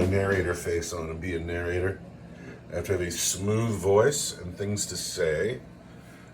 my narrator face on and be a narrator. I have to have a smooth voice and things to say.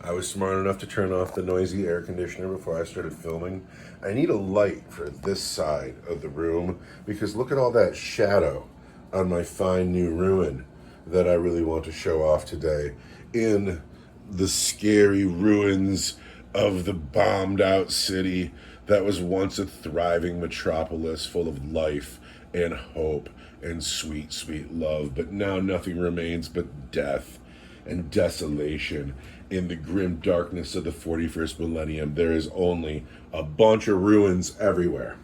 I was smart enough to turn off the noisy air conditioner before I started filming. I need a light for this side of the room because look at all that shadow on my fine new ruin that I really want to show off today in the scary ruins of the bombed out city that was once a thriving metropolis full of life and hope and sweet, sweet love. But now nothing remains but death and desolation. In the grim darkness of the 41st millennium, there is only a bunch of ruins everywhere.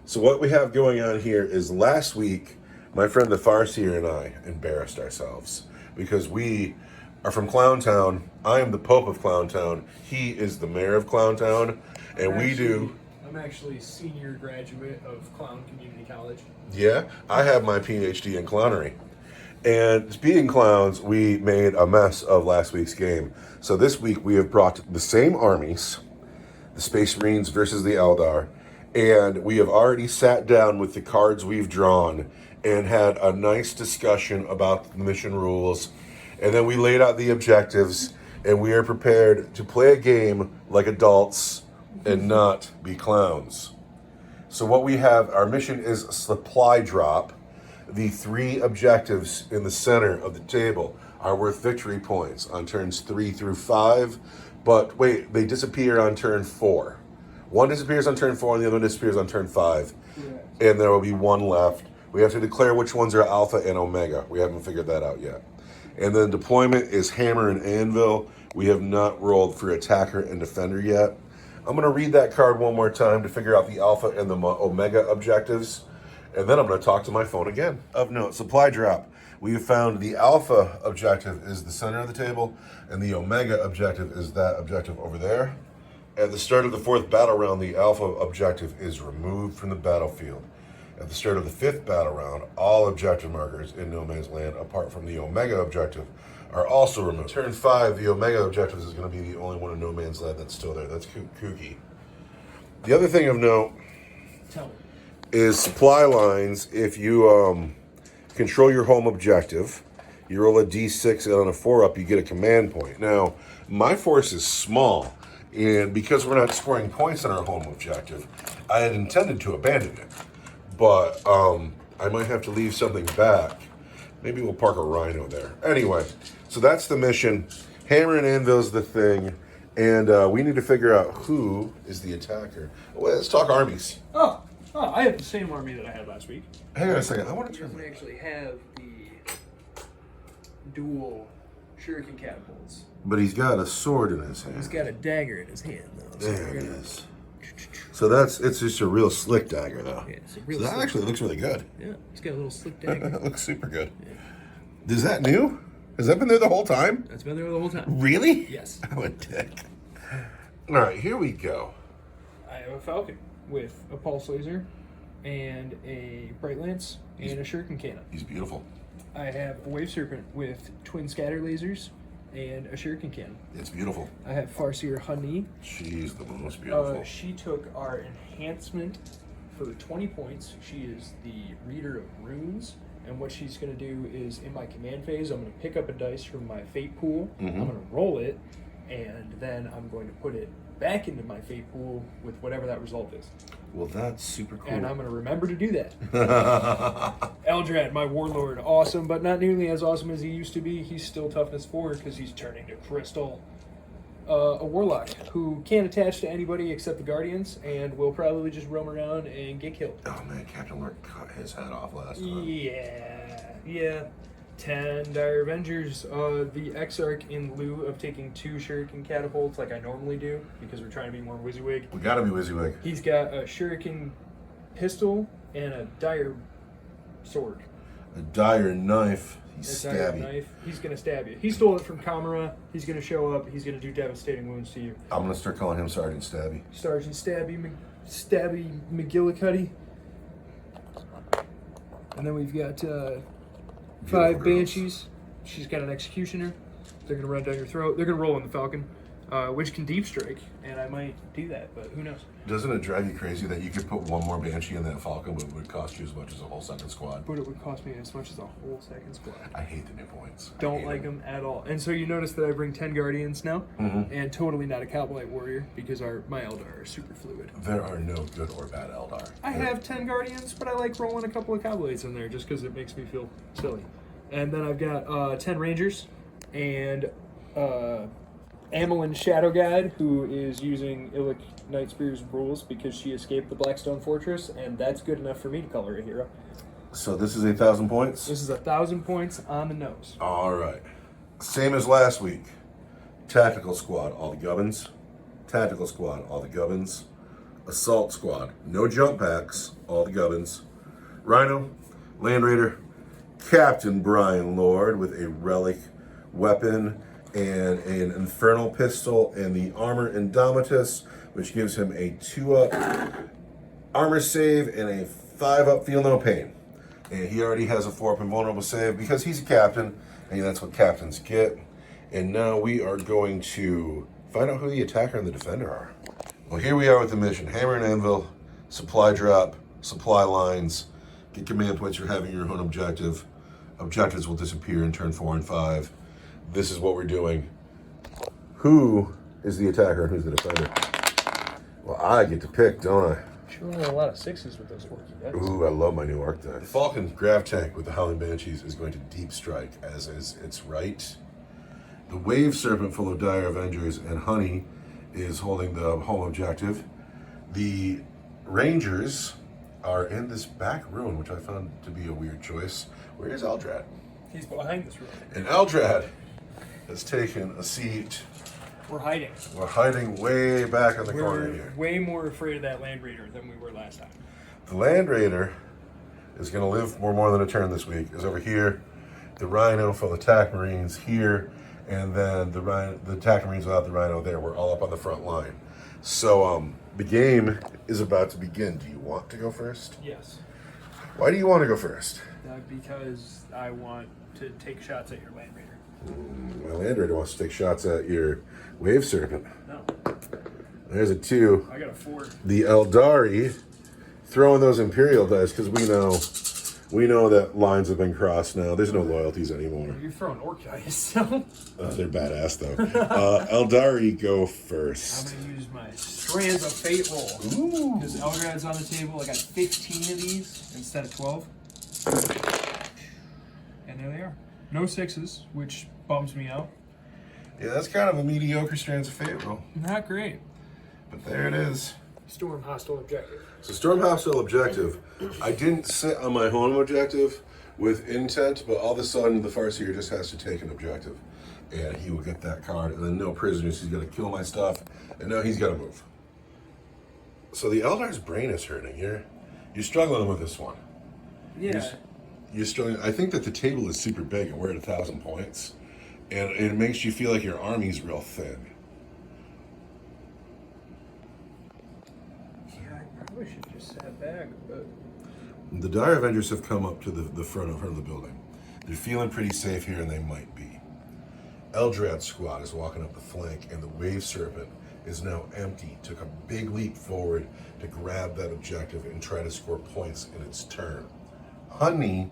So what we have going on here is last week, my friend the Farseer and I embarrassed ourselves because we are from Clowntown. I am the Pope of Clowntown. He is the mayor of Clowntown. And I'm actually a senior graduate of Clown Community College. Yeah, I have my PhD in clownery. And being clowns, we made a mess of last week's game. So this week we have brought the same armies, the Space Marines versus the Eldar, and we have already sat down with the cards we've drawn and had a nice discussion about the mission rules. And then we laid out the objectives, and we are prepared to play a game like adults and not be clowns. So what we have, our mission is supply drop. The 3 objectives in the center of the table are worth victory points on turns 3 through 5, but wait, they disappear on turn 4. One disappears on turn 4 and the other one disappears on turn 5. And there will be one left. We have to declare which ones are Alpha and Omega. We haven't figured that out yet. And then deployment is Hammer and Anvil. We have not rolled for Attacker and Defender yet. I'm going to read that card one more time to figure out the Alpha and the Omega objectives. And then I'm going to talk to my phone again. Of note, supply drop. We have found the Alpha objective is the center of the table, and the Omega objective is that objective over there. At the start of the 4th battle round, the Alpha objective is removed from the battlefield. At the start of the 5th battle round, all objective markers in No Man's Land, apart from the Omega objective, are also removed. Turn 5, the Omega objective is going to be the only one in No Man's Land that's still there. That's kooky. The other thing of note is supply lines. If you control your home objective, you roll a d6, and on a 4-up, you get a command point. Now, my force is small, and because we're not scoring points on our home objective, I had intended to abandon it. But I might have to leave something back. Maybe we'll park a rhino there. Anyway, so that's the mission. Hammer and Anvil's the thing. And we need to figure out who is the attacker. Well, let's talk armies. Oh, I have the same army that I had last week. Hang on a second. I want to He turn. doesn't actually have the dual shuriken catapults. But he's got a sword in his hand. He's got a dagger in his hand, though. So There it is. So it's just a real slick dagger, though. Yeah, it's a real So that slick actually looks really good. Yeah, he's got a little slick dagger. That looks super good. Yeah. Is that new? Has that been there the whole time? That's been there the whole time. Really? Yes. I'm a dick. All right, here we go. I have a falcon with a pulse laser and a bright lance and a shuriken cannon. He's beautiful. I have a wave serpent with twin scatter lasers and a shuriken cannon. It's beautiful. I have Farseer Honey. She's the most beautiful. She took our enhancement for 20 points. She is the reader of runes. And what she's going to do is, in my command phase, I'm going to pick up a dice from my fate pool. I'm going to roll it, and then I'm going to put it back into my fate pool with whatever that result is. Well, that's super cool. And I'm going to remember to do that. Eldrad, my warlord, awesome, but not nearly as awesome as he used to be. He's still toughness 4 because he's turning to crystal. A warlock who can't attach to anybody except the guardians and will probably just roam around and get killed. Oh man, Captain Lord cut his head off last time. Yeah. 10 Dire Avengers. The Exarch, in lieu of taking 2 shuriken catapults like I normally do, because we're trying to be more WYSIWYG. We gotta be WYSIWYG. He's got a shuriken pistol and a dire sword. A dire knife. He's A dire stabby. knife. He's gonna stab you. He stole it from Kamara. He's gonna show up. He's gonna do devastating wounds to you. I'm gonna start calling him Sergeant Stabby. Sergeant Stabby McGillicuddy. And then we've got 5 girls. Banshees. She's got an Executioner. They're gonna run down your throat. They're gonna roll on the Falcon. which can deep strike, and I might do that, but who knows? Doesn't it drive you crazy that you could put one more Banshee in that Falcon, but it would cost you as much as a whole second squad? But it would cost me as much as a whole second squad. I hate the new points. Don't like them at all. And so you notice that I bring 10 Guardians now, and totally not a Cowboy Warrior, because my Eldar are super fluid. There are no good or bad Eldar. I have 10 Guardians, but I like rolling a couple of Cowboys in there just because it makes me feel silly. And then I've got 10 Rangers, and Amelin Shadow Guide, who is using Illic Nightspear's rules because she escaped the Blackstone Fortress, and that's good enough for me to color a hero. So this is 1,000 points? This is 1,000 points on the nose. All right. Same as last week. Tactical Squad, all the gubbins. Tactical Squad, all the gubbins. Assault Squad, no jump packs, all the gubbins. Rhino, Land Raider, Captain Brian Lord with a relic weapon and an infernal pistol and the armor Indomitus, which gives him a 2-up armor save and a 5-up feel no pain. And he already has a 4-up invulnerable save because he's a captain, and that's what captains get. And now we are going to find out who the attacker and the defender are. Well, here we are with the mission. Hammer and Anvil, supply drop, supply lines, get command points for having your own objective. Objectives will disappear in turn 4 and 5. This is what we're doing. Who is the attacker and who's the defender? Well, I get to pick, don't I? Sure, roll a lot of 6s with those orky dice. Ooh, I love my new archetype. The Falcon Grav Tank with the Howling Banshees is going to deep strike, as is its right. The Wave Serpent full of Dire Avengers and Honey is holding the home objective. The Rangers are in this back ruin, which I found to be a weird choice. Where is Eldrad? He's behind this room. And Eldrad has taken a seat. We're hiding. We're hiding way back in the corner here. Way more afraid of that Land Raider than we were last time. The Land Raider is going to live for more than a turn this week. Is over here. The Rhino full of attack Marines here. And then the attack Marines without the Rhino there. We're all up on the front line. So the game is about to begin. Do you want to go first? Yes. Why do you want to go first? Because I want to take shots at your Land Raider. My Land Raider wants to take shots at your Wave Serpent. No. There's a 2. I got a 4. The Aeldari throwing those Imperial dice because we know that lines have been crossed now. There's no loyalties anymore. You're throwing orc dice, so. They're badass though. Eldari go first. I'm gonna use my Strands of Fate roll. Ooh. Because Eldrad's on the table. I got 15 of these instead of 12. And there they are. No 6s, which bums me out. Yeah, that's kind of a mediocre Strands of Fate roll. Not great. But there it is. Storm hostile objective. So Storm Hostile objective. I didn't sit on my home objective with intent, but all of a sudden the Farseer just has to take an objective. And he will get that card, and then no prisoners. He's got to kill my stuff, and now he's got to move. So the Eldar's brain is hurting. You're struggling with this one. Yeah. You're struggling. I think that the table is super big, and we're at 1,000 points, and it makes you feel like your army's real thin. Yeah, I probably should just sat back, but. The Dire Avengers have come up to the front of the building. They're feeling pretty safe here, and they might be. Eldrad's squad is walking up the flank, and the Wave Serpent is now empty. Took a big leap forward to grab that objective and try to score points in its turn. Honey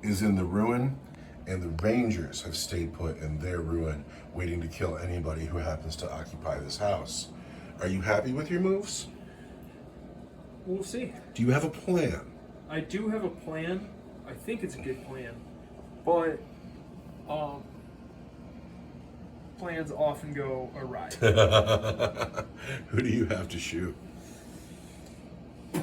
is in the ruin, and the Rangers have stayed put in their ruin, waiting to kill anybody who happens to occupy this house. Are you happy with your moves? We'll see. Do you have a plan? I do have a plan. I think it's a good plan. But, plans often go awry. Who do you have to shoot? I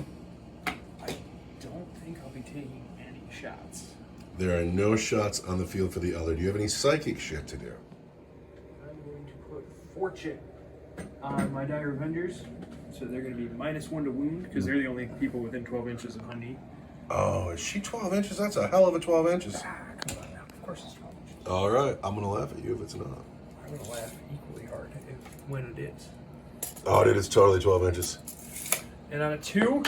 don't think I'll be taking any shots. There are no shots on the field for the Elder. Do you have any psychic shit to do? I'm going to put Fortune on my Dire Avengers. So they're going to be -1 to wound, because they're the only people within 12 inches of Honey. Oh, is she 12 inches? That's a hell of a 12 inches. Come on now. Of course it's 12 inches. All right, I'm going to laugh at you if it's not. I'm going to laugh equally hard when it is. Oh, it is totally 12 inches. And on a 2,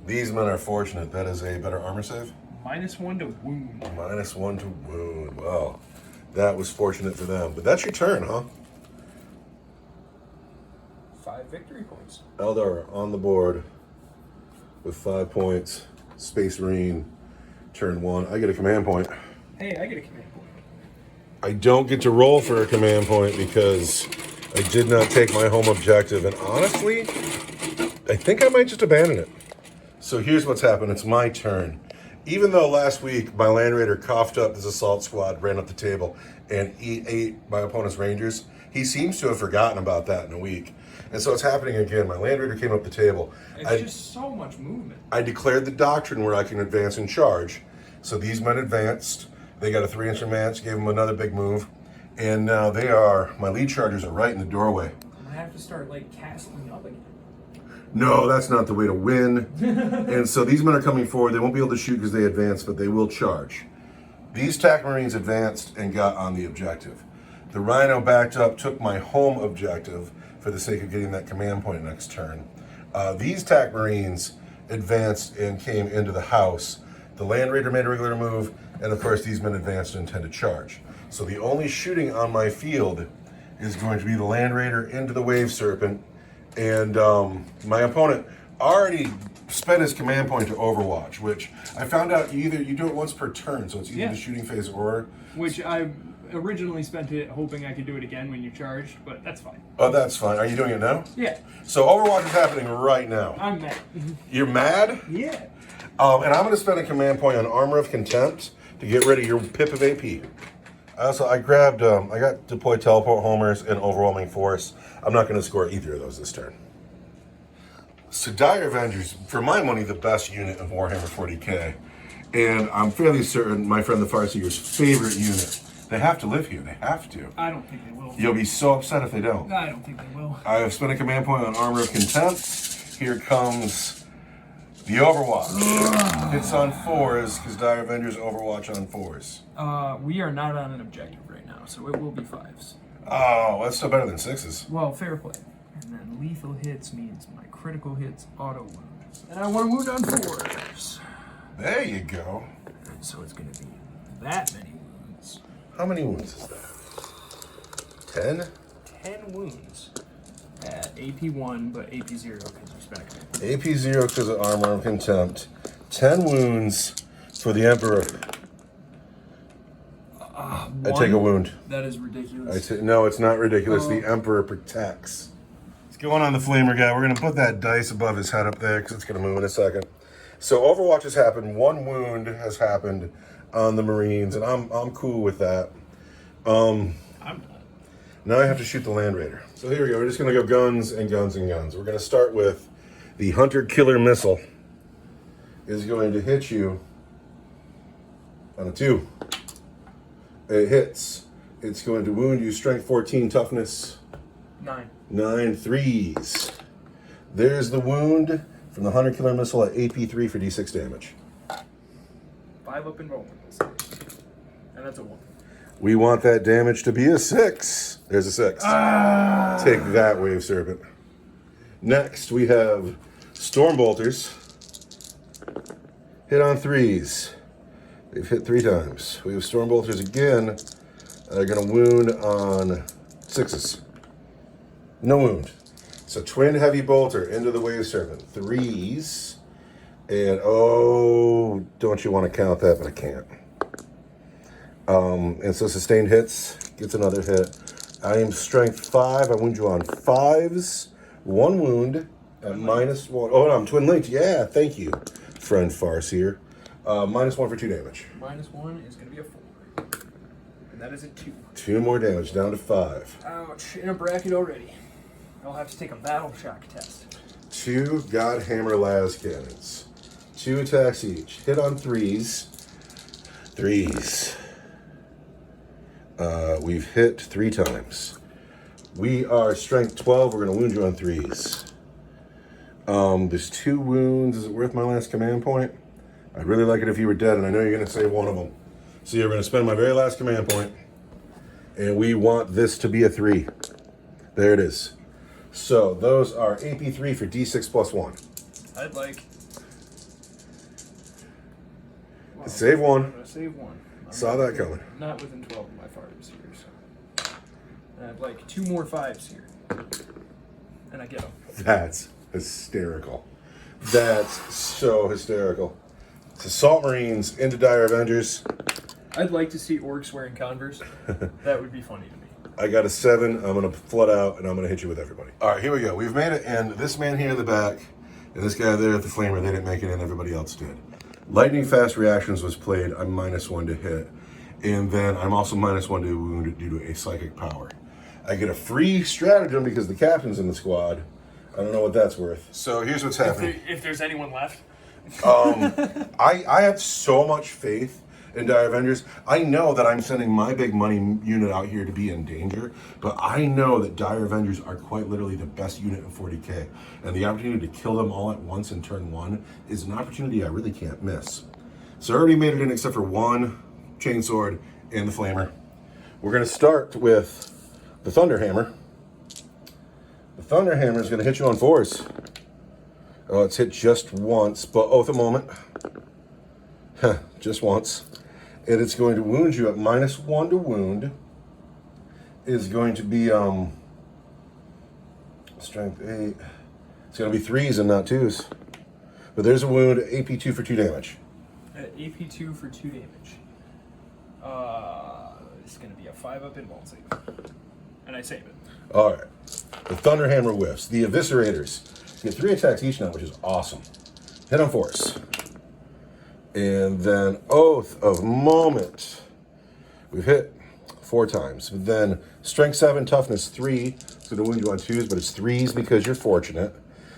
These men are fortunate. That is a better armor save? -1 to wound. -1 to wound. Well, that was fortunate for them. But that's your turn, huh? 5 victory points. Eldar on the board with 5 points. Space Marine, turn 1. I get a command point. Hey, I get a command point. I don't get to roll for a command point because I did not take my home objective. And honestly, I think I might just abandon it. So here's what's happened. It's my turn. Even though last week my Land Raider coughed up his assault squad, ran up the table, and ate my opponent's Rangers, he seems to have forgotten about that in a week. And so it's happening again. My Land Raider came up the table. It's just so much movement. I declared the doctrine where I can advance and charge. So these men advanced. They got a 3-inch advance, gave them another big move. And now my lead chargers are right in the doorway. I have to start, like, casting up again. No, that's not the way to win. And so these men are coming forward. They won't be able to shoot because they advanced, but they will charge. These TAC Marines advanced and got on the objective. The Rhino backed up, took my home objective for the sake of getting that command point next turn. These TAC Marines advanced and came into the house. The Land Raider made a regular move, and of course these men advanced and intend to charge. So the only shooting on my field is going to be the Land Raider into the Wave Serpent, and my opponent already spent his command point to Overwatch, which I found out you do it once per turn, so it's either the shooting phase or... Which I originally spent it hoping I could do it again when you charged, but that's fine. Oh, that's fine. Are you doing it now? Yeah. So Overwatch is happening right now. I'm mad. You're mad? Yeah. And I'm going to spend a command point on Armor of Contempt to get rid of your pip of AP. I got Deploy Teleport Homers and Overwhelming Force. I'm not going to score either of those this turn. So Dire Avengers, for my money, the best unit of Warhammer 40k. And I'm fairly certain my friend the Farseeker's favorite unit. They have to live here. They have to. I don't think they will. You'll be so upset if they don't. I don't think they will. I have spent a command point on Armor of Contempt. Here comes the Overwatch. Hits on 4s, because Dire Avengers Overwatch on 4s. We are not on an objective right now, so it will be 5s. Oh, that's still better than 6s. Well, fair play. And then lethal hits means my critical hits auto wound. And I want to wound on 4s. There you go. And so it's going to be that many wounds. How many wounds is that? 10? 10 wounds at AP 1, but AP 0 because you spent a command. AP 0 because of Armor of Contempt. 10 wounds for the Emperor. I take a wound. That is ridiculous. No, it's not ridiculous. The Emperor protects. Let's go on the Flamer guy. We're going to put that dice above his head up there because it's going to move in a second. So Overwatch has happened. 1 wound has happened on the Marines, and I'm cool with that. I'm not. Now I have to shoot the Land Raider. So here we go. We're just going to go guns and guns and guns. We're going to start with the Hunter Killer Missile. Is going to hit you on a 2. It hits. It's going to wound you. Strength 14, toughness 9. 9, 3s. There's the wound from the Hunter Killer Missile at AP 3 for D6 damage. 5 up enrollment. And that's a 1. We want that damage to be a 6. There's a 6. Take that, Wave Serpent. Next, we have Storm Bolters. Hit on 3s. They've hit 3 times. We have Storm Bolters again. They're going to wound on 6s. No wound. So Twin Heavy Bolter into the Wave Serpent. 3s. And oh, don't you want to count that, but I can't. And so sustained hits. Gets another hit. I am strength 5. I wound you on 5s. 1 wound at -1. Oh, no, I'm twin linked. Yeah, thank you, friend Farseer. -1 for 2 damage. -1 is going to be a 4. And that is a 2. 2 more damage, down to 5. Ouch, in a bracket already. I'll have to take a battle shock test. 2 Godhammer Las Cannons. 2 attacks each. Hit on 3s. 3s. We've hit 3 times. We are strength 12. We're going to wound you on 3s. There's 2 wounds. Is it worth my last command point? I'd really like it if you were dead, and I know you're going to save one of them. So you're going to spend my very last command point, and we want this to be a 3. There it is. So those are AP 3 for D6 plus 1. I'd like... Well, Save 1. I'm going to save 1. Saw that coming. Not within 12 of my farms here, so... And I'd like 2 more 5s here. and I get them. That's hysterical. That's so hysterical. It's Assault Marines into Dire Avengers. I'd like to see orcs wearing Converse. That would be funny to me. I got a 7. I'm going to flood out, and I'm going to hit you with everybody. All right, here we go. We've made it, and this man here in the back, and this guy there at the Flamer, they didn't make it, and everybody else did. Lightning Fast Reactions was played. I'm -1 to hit. And then I'm also -1 to wound due to a psychic power. I get a free stratagem because the captain's in the squad. I don't know what that's worth. So here's what's happening. If there's anyone left. I have so much faith in Dire Avengers. I know that I'm sending my big money unit out here to be in danger, but I know that Dire Avengers are quite literally the best unit in 40k. And the opportunity to kill them all at once in turn 1 is an opportunity I really can't miss. So I already made it in except for 1 chainsword and the Flamer. We're going to start with the Thunderhammer. The Thunderhammer is going to hit you on 4s. Oh, it's hit just once, but oh, at the moment, just once. And it's going to wound you at -1 to wound. Is going to be strength 8. It's going to be 3s and not 2s. But there's a wound, AP 2 for 2 damage. AP 2 for 2 damage. It's going to be a 5-up and won't save. And I save it. All right. The Thunderhammer whiffs. The Eviscerators get 3 attacks each now, which is awesome. Hit on force. And then Oath of Moment. We've hit 4 times. Then Strength 7, Toughness 3. It's going to wound you on 2s, but it's 3s because you're fortunate.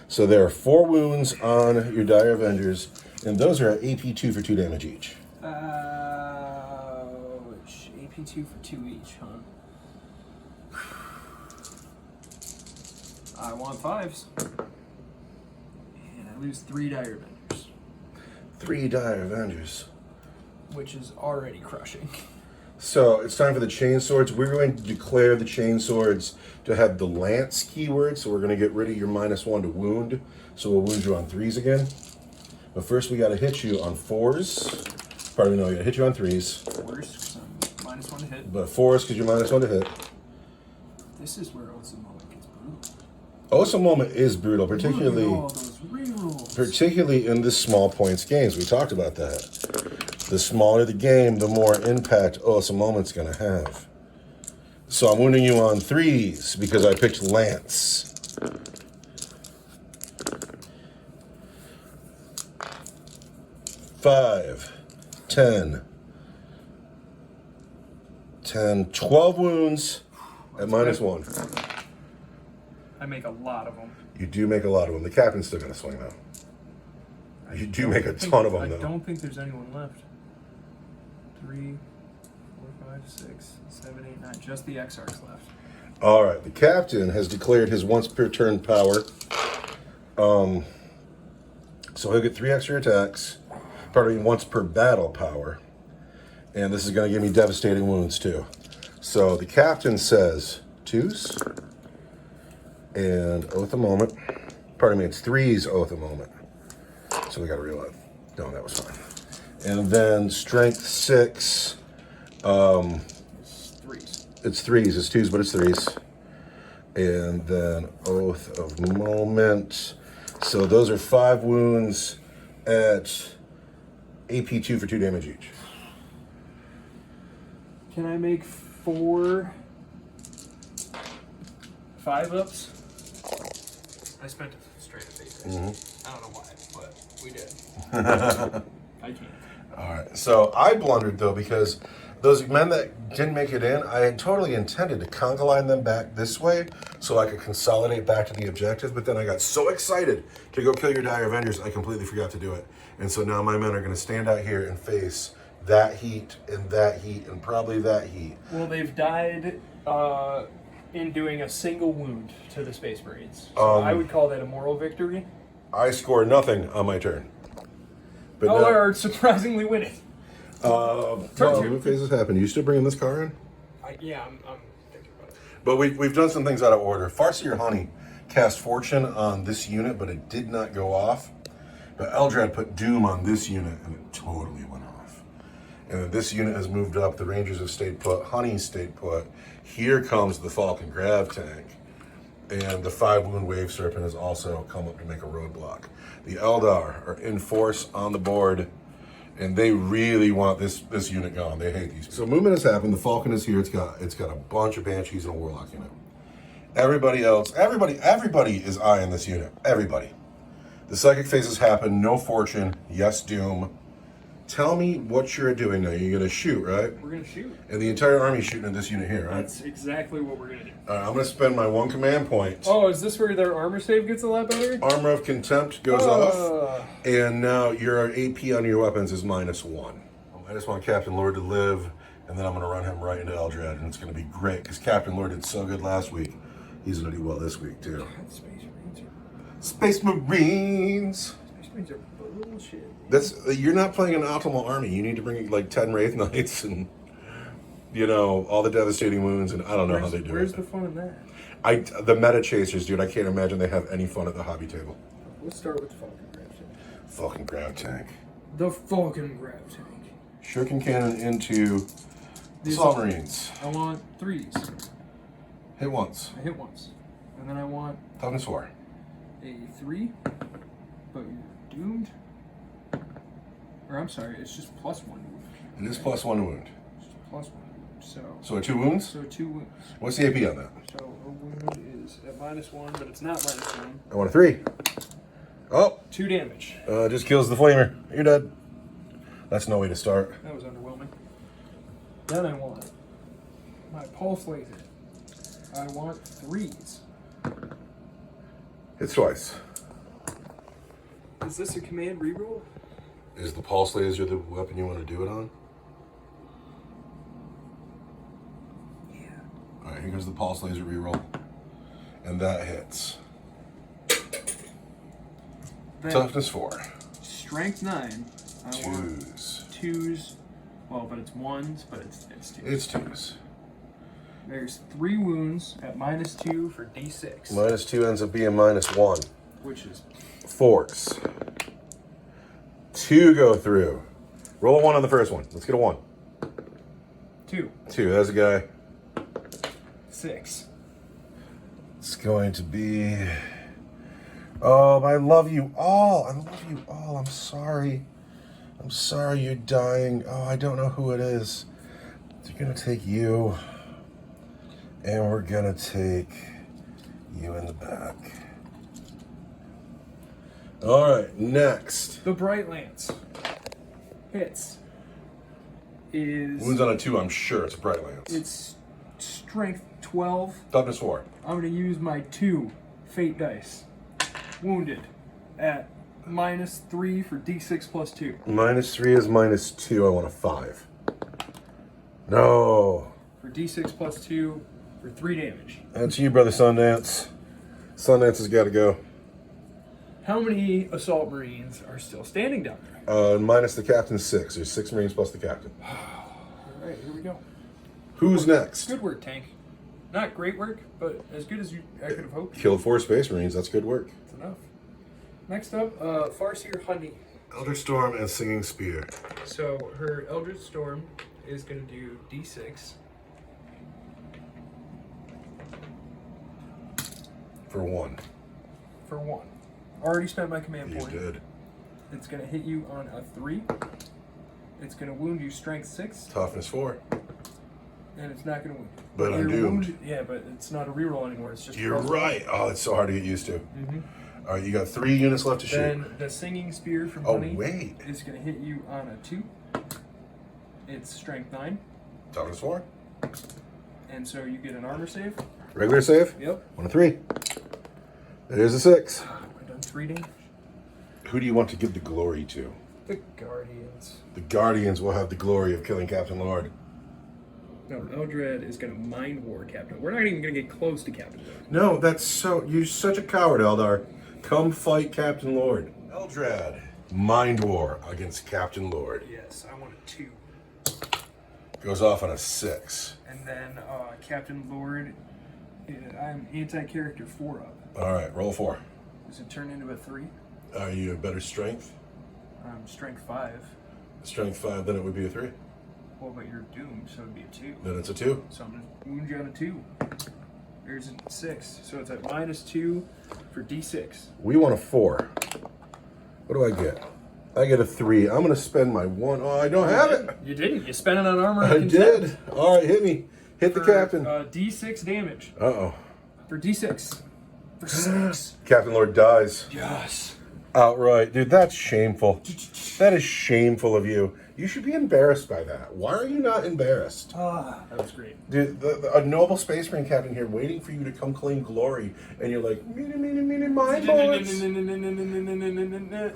So there are 4 wounds on your Dire Avengers, and those are at AP 2 for 2 damage each. Which AP 2 for 2 each, huh? I want 5s. And I lose 3 Dire Avengers. 3 Dire Avengers. Which is already crushing. So it's time for the chainswords. We're going to declare the chainswords to have the lance keyword. So we're going to get rid of your -1 to wound. So we'll wound you on 3s again. But first we got to hit you on 4s. Pardon me, no, we got to hit you on 3s. 4s, because I'm -1 to hit. But 4s because you're -1 to hit. This is where Oaths of Moment gets brutal. Oaths of Moment is brutal, particularly All those rerolls. particularly in the small points games. We talked about that. The smaller the game, the more impact Oaths of Moment's going to have. So I'm wounding you on 3s because I picked Lance. Five, 10, 12 wounds at -1. I make a lot of them. You do make a lot of them. The captain's still going to swing, though. You do make a ton of them, though. I don't think there's anyone left. 3, 4, 5, 6, 7, 8, 9. Just the Exarchs left. All right. The captain has declared his once per turn power. So he'll get 3 extra attacks. Pardon me, once per battle power. And this is going to give me devastating wounds, too. So the captain says 2s. And Oath of Moment. Pardon me, it's 3s Oath of Moment. So we got to reload. No, that was fine. And then Strength 6. It's 3s. It's 3s. It's 2s, but it's 3s. And then Oath of Moment. So those are 5 wounds at AP 2 for 2 damage each. Can I make 4 5-ups? I spent a straight up 8 dice. I don't know why, but we did. I can't. All right. So I blundered, though, because those men that didn't make it in, I had totally intended to conga line them back this way so I could consolidate back to the objective, but then I got so excited to go kill your Dire Avengers, I completely forgot to do it. And so now my men are going to stand out here and face that heat and probably that heat. Well, they've died in doing a single wound to the Space Marines. So I would call that a moral victory. I score nothing on my turn. But or surprisingly winning. Well, what phases happen? You still bringing this car in? Yeah, I'm thinking about it. But we've done some things out of order. Farseer Honey cast Fortune on this unit, but it did not go off. But Eldrad put Doom on this unit, and it totally went off. And then this unit has moved up. The Rangers have stayed put. Honey stayed put. Here comes the Falcon Grav tank. And the 5 wound wave serpent has also come up to make a roadblock. The Eldar are in force on the board, and they really want this unit gone. They hate these people. So movement has happened. The Falcon is here. It's got a bunch of Banshees and a Warlock unit. Everybody else, everybody is eyeing this unit. Everybody. The psychic phases happen. No fortune. Yes, doom. Tell me what you're doing now. You're gonna shoot, right? We're gonna shoot. And the entire army's shooting at this unit here, right? That's exactly what we're gonna do. All right, I'm gonna spend my 1 command point. Oh, is this where their armor save gets a lot better? Armor of Contempt goes off, and now your AP on your weapons is -1. I just want Captain Lord to live, and then I'm gonna run him right into Eldrad, and it's gonna be great because Captain Lord did so good last week. He's gonna do well this week too. Space Marines are... Space Marines. Space Marines are bullshit. You're not playing an optimal army. You need to bring like 10 Wraith Knights and all the devastating wounds, and I don't know how they do Where's it. the fun in that? The meta chasers, dude. I can't imagine they have any fun at the hobby table. Let's start with the Falcon Grab Tank. Falcon Grav Tank. The Falcon Grab Tank. Shuriken Cannon into the Assault Marines. I want 3s. Hit once. I hit once. And then I want Toughness 4. a 3, but you're doomed. Or I'm sorry, it's just +1 wound. It is +1 wound. It's just +1 wound. So 2 wounds? So 2 wounds. What's the AP on that? So a wound is at -1, but it's not -1. I want a 3. Oh! 2 damage. Just kills the flamer. You're dead. That's no way to start. That was underwhelming. Then I want my pulse laser. I want 3s. Hits twice. Is this a command reroll? Is the pulse laser the weapon you want to do it on? Yeah. Alright, here goes the pulse laser reroll. And that hits. Then Toughness 4. Strength 9. I want 2s. 2s. Well, but it's 1s, but it's 2s. It's 2s. There's 3 wounds at -2 for D6. -2 ends up being -1. Which is 4s. 2 go through. Roll a 1 on the first one. Let's get a 1. 2. 2. There's a guy. 6. It's going to be... Oh, I love you all. I love you all. I'm sorry. I'm sorry you're dying. Oh, I don't know who it is. They're going to take you. And we're going to take you in the back. All right, next. The Bright Lance hits is... Wounds on a 2, I'm sure it's a Bright Lance. It's strength 12. Toughness 4. I'm going to use my 2 fate dice. Wounded at -3 for D6 + 2. -3 is -2. I want a 5. No. For D6 + 2 for 3 damage. That's you, brother Sundance. Sundance has got to go. How many Assault Marines are still standing down there? Minus the captain 6. There's 6 Marines plus the captain. All right, here we go. Who's next? Good work, Tank. Not great work, but as good as I could have hoped. Killed 4 Space Marines. That's good work. That's enough. Next up, Farseer Honey. Elder Storm and Singing Spear. So her Eldritch Storm is going to do D6. For 1. For 1. Already spent my command You point. did. It's going to hit you on a 3. It's going to wound you strength 6. Toughness 4. And it's not going to wound. But I'm You're doomed. wounded- yeah, but it's not a reroll anymore. It's just a You're roll. right. Oh, it's so hard to get used to. Mm-hmm. All right, you got 3 units left to shoot. Then the Singing Spear from Oh, Honey wait. is going to hit you on a 2. It's strength 9. Toughness 4. And so you get an armor save. Regular save. Yep. 1 to 3. There's a 6. I've done 3 damage. Who do you want to give the glory to? The Guardians. The Guardians will have the glory of killing Captain Lord. No, Eldrad is going to Mind War Captain. We're not even going to get close to Captain Lord. No, that's so... You're such a coward, Eldar. Come fight Captain Lord. Eldrad. Mind War against Captain Lord. Yes, I want a 2. Goes off on a 6. And then Captain Lord, I'm anti-character 4 up. All right, roll 4. Does it turn into a 3? Are you a better strength? Strength 5. Strength 5, then it would be a 3. Well, but you're doomed, so it'd be a 2. Then it's a 2. So I'm going to wound you on a 2. There's a 6, so it's at -2 for D6. We want a 4. What do I get? I get a 3. I'm going to spend my 1. Oh, I don't have it. You didn't. You spent it on armor. I did. All right, hit me. Hit the captain. D6 damage. Uh-oh. For D6. For 6. Captain Lord dies. Yes. Outright. Dude, that's shameful. That is shameful of you. You should be embarrassed by that. Why are you not embarrassed? That was great. Dude, a noble space marine captain here waiting for you to come claim glory, and you're like, my bullets.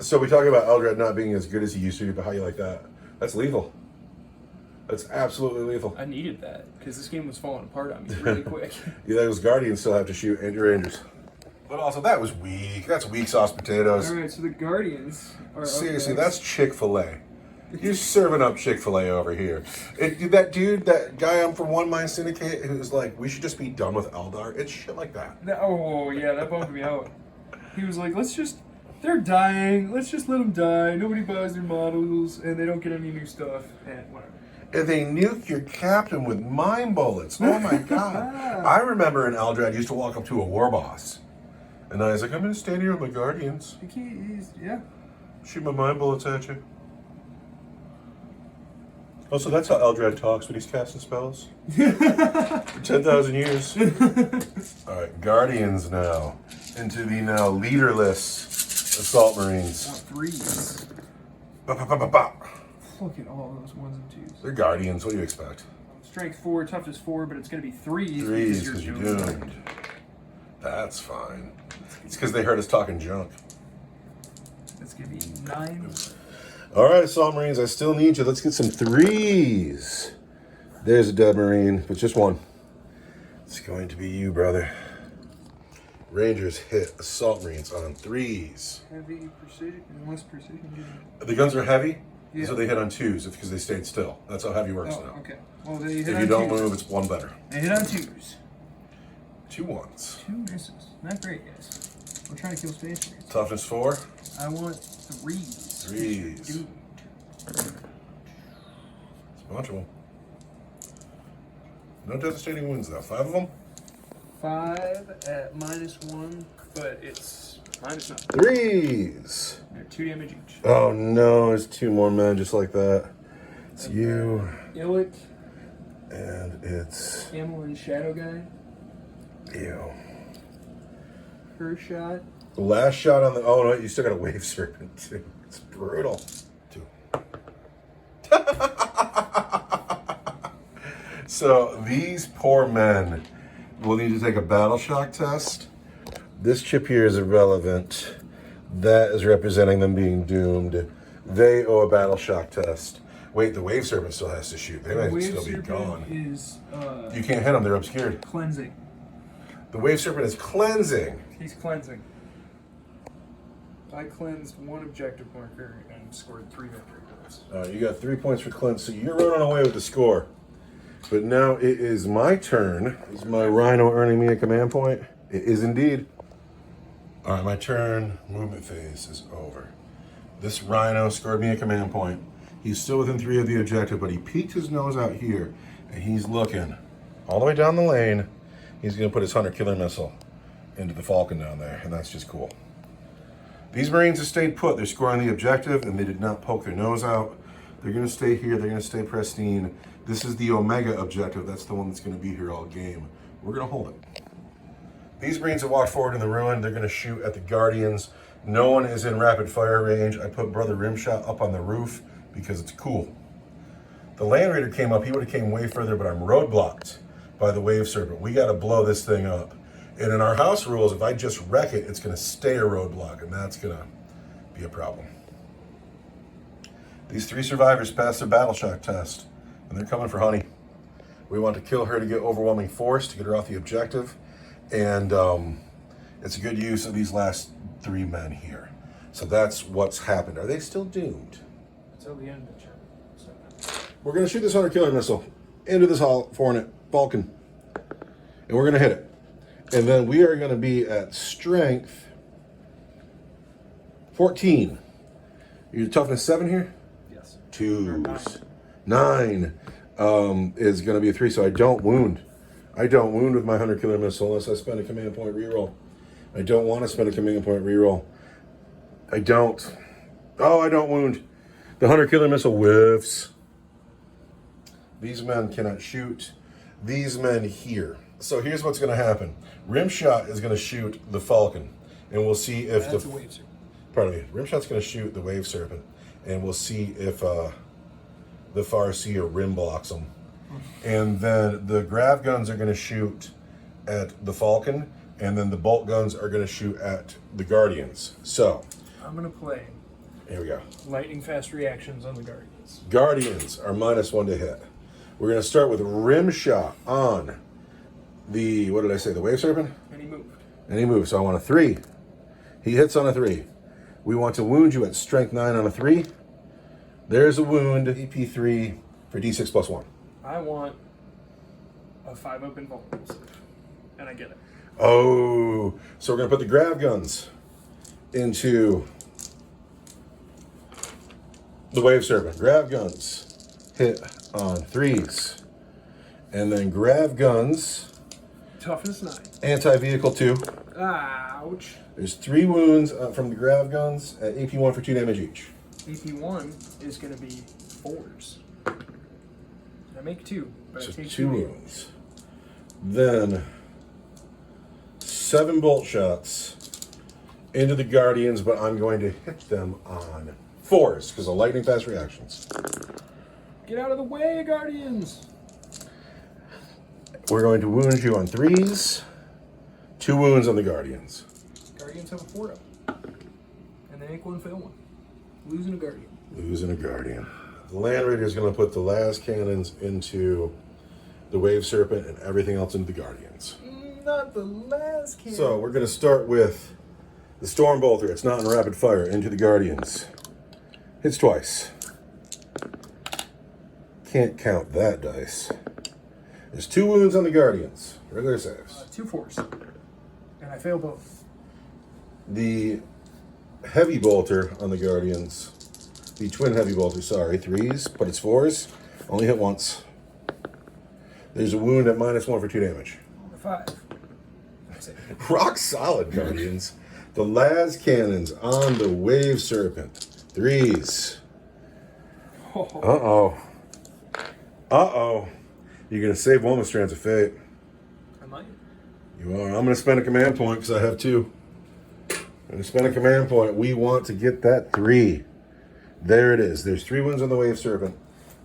So we talk about Eldred not being as good as he used to be, but how you like that? That's lethal. That's absolutely lethal. I needed that, because this game was falling apart on me really quick. Yeah, those Guardians still have to shoot, and your Rangers. But also, that was weak. That's weak sauce potatoes. Alright, so the Guardians are Seriously, that's Chick-fil-A. You're serving up Chick-fil-A over here. That guy on from One Mind Syndicate who's like, we should just be done with Eldar. It's shit like that. Oh, yeah, that bummed me out. He was like, they're dying. Let's just let them die. Nobody buys their models, and they don't get any new stuff. And whatever. And they nuke your captain with mine bullets. Oh my god. I remember in Eldred, I used to walk up to a war boss. And I was like, I'm going to stand here with my Guardians. Yeah. Shoot my mine bullets at you. Also, that's how Eldred talks when he's casting spells. For 10,000 years. Alright, Guardians now. Into the now leaderless Assault Marines. 3s. Ba-ba-ba-ba-ba. Look at all those 1s and 2s. They're Guardians, what do you expect? Strength 4, toughness 4, but it's going to be 3s. 3s because you're doomed. That's fine. It's because they heard us talking junk. It's going to be 9. Alright, Assault Marines, I still need you. Let's get some 3s. There's a dead Marine, but just one. It's going to be you, brother. Rangers hit Assault Marines on 3s. Heavy precision, less precision. The guns are heavy, yeah. So they hit on 2s. It's because they stayed still. That's how heavy works now. Okay. Well, they hit if on you don't 2s. move, it's 1 better. They hit on 2s. 2 1s. 2 misses. Not great, guys. We're trying to kill Space Marines. Toughness 4. I want 3s. 3s. Dude. It's a bunch of them. No devastating wounds though. 5 of them? 5 at -1, but it's -9. 3s. They're 2 damage each. Oh no, there's 2 more men just like that. It's and you. Illic. And it's Amelin Shadow Guy. you. Her shot. The last shot on the. Oh no, you still got a Wave Serpent too. It's brutal. 2. So these poor men will need to take a battle shock test. This chip here is irrelevant. That is representing them being doomed. They owe a battle shock test. Wait, the Wave Serpent still has to shoot. They might still be gone. Is, you can't hit them, they're obscured. cleansing. The Wave Serpent is cleansing. He's cleansing. I cleansed 1 objective marker and scored 3 victory points. You got 3 points for cleanse, so you're running away with the score. But now it is my turn. Is my Rhino earning me a command point? It is indeed. All right, my turn. Movement phase is over. This Rhino scored me a command point. He's still within 3 of the objective, but he peeked his nose out here, and he's looking all the way down the lane. He's going to put his Hunter Killer Missile into the Falcon down there, and that's just cool. These Marines have stayed put. They're scoring the objective, and they did not poke their nose out. They're going to stay here. They're going to stay pristine. This is the Omega objective. That's the one that's going to be here all game. We're going to hold it. These Marines have walked forward in the ruin. They're going to shoot at the Guardians. No one is in rapid fire range. I put Brother Rimshot up on the roof because it's cool. The Land Raider came up. He would have came way further, but I'm roadblocked by the Wave Serpent. We got to blow this thing up. And in our house rules, if I just wreck it, it's going to stay a roadblock, and that's going to be a problem. These 3 survivors passed their battle shock test, and they're coming for Honey. We want to kill her to get overwhelming force, to get her off the objective, and it's a good use of these last 3 men here. So that's what's happened. Are they still doomed? Until the end of the turn. So. We're going to shoot this Hunter Killer Missile into this Hornet Falcon, and we're going to hit it. And then we are going to be at strength 14. Your toughness 7 here? Yes. 2s. 9 is going to be a 3, so I don't wound I don't wound with my Hunter Killer Missile unless I spend a command point reroll. I don't want to spend a command point reroll. I don't. Oh, I don't wound. The Hunter Killer Missile whiffs. These men cannot shoot. These men here. So here's what's going to happen. Rimshot is going to shoot the Falcon, and we'll see if That's a wave serpent. Pardon me. Rimshot's going to shoot the Wave Serpent, and we'll see if the Farseer rim blocks them. And then the grav guns are going to shoot at the Falcon, and then the bolt guns are going to shoot at the Guardians. So I'm going to play here we go. lightning fast reactions on the Guardians. Guardians are -1 to hit. We're going to start with rim shot on the, what did I say, the Wave Serpent? And he moved. And he moves, so I want a 3. He hits on a 3. We want to wound you at strength 9 on a 3. There's a wound, EP3 for D6 plus 1. I want a 5-up invulnerable save. And I get it. Oh, so we're going to put the grav guns into the Wave Serpent. Grav guns hit on 3s. And then grav guns, Toughness 9. anti-vehicle 2. Ouch. There's 3 wounds from the grav guns at AP1 for 2 damage each. AP1 is going to be 4s. I make 2, but So I take 2 damage. wounds. Then 7 bolt shots into the Guardians, but I'm going to hit them on 4s because of lightning fast reactions. Get out of the way, Guardians! We're going to wound you on 3s. 2 wounds on the Guardians. Guardians have a 4-up. And they make 1 fail 1. Losing a Guardian. Losing a Guardian. The Land Raider is going to put the last cannons into the Wave Serpent and everything else into the Guardians. Not the last cannon. So we're going to start with the Storm Bolter. It's not in rapid fire. Into the Guardians. Hits twice. Can't count that dice. There's 2 wounds on the Guardians. Regular saves. 2 4s. And I fail both. The Heavy Bolter on the Guardians. The Twin Heavy Bolter, sorry. 3s, but it's 4s. Only hit once. There's a wound at -1 for 2 damage. 5. Rock solid, Guardians. The las cannons on the Wave Serpent. 3s. Uh-oh. Uh-oh. You're going to save one with Strands of Fate. I might. You are. I'm going to spend a command point because I have 2. I'm going to spend a command point. We want to get that 3. There it is. There's 3 wounds on the Wave Serpent.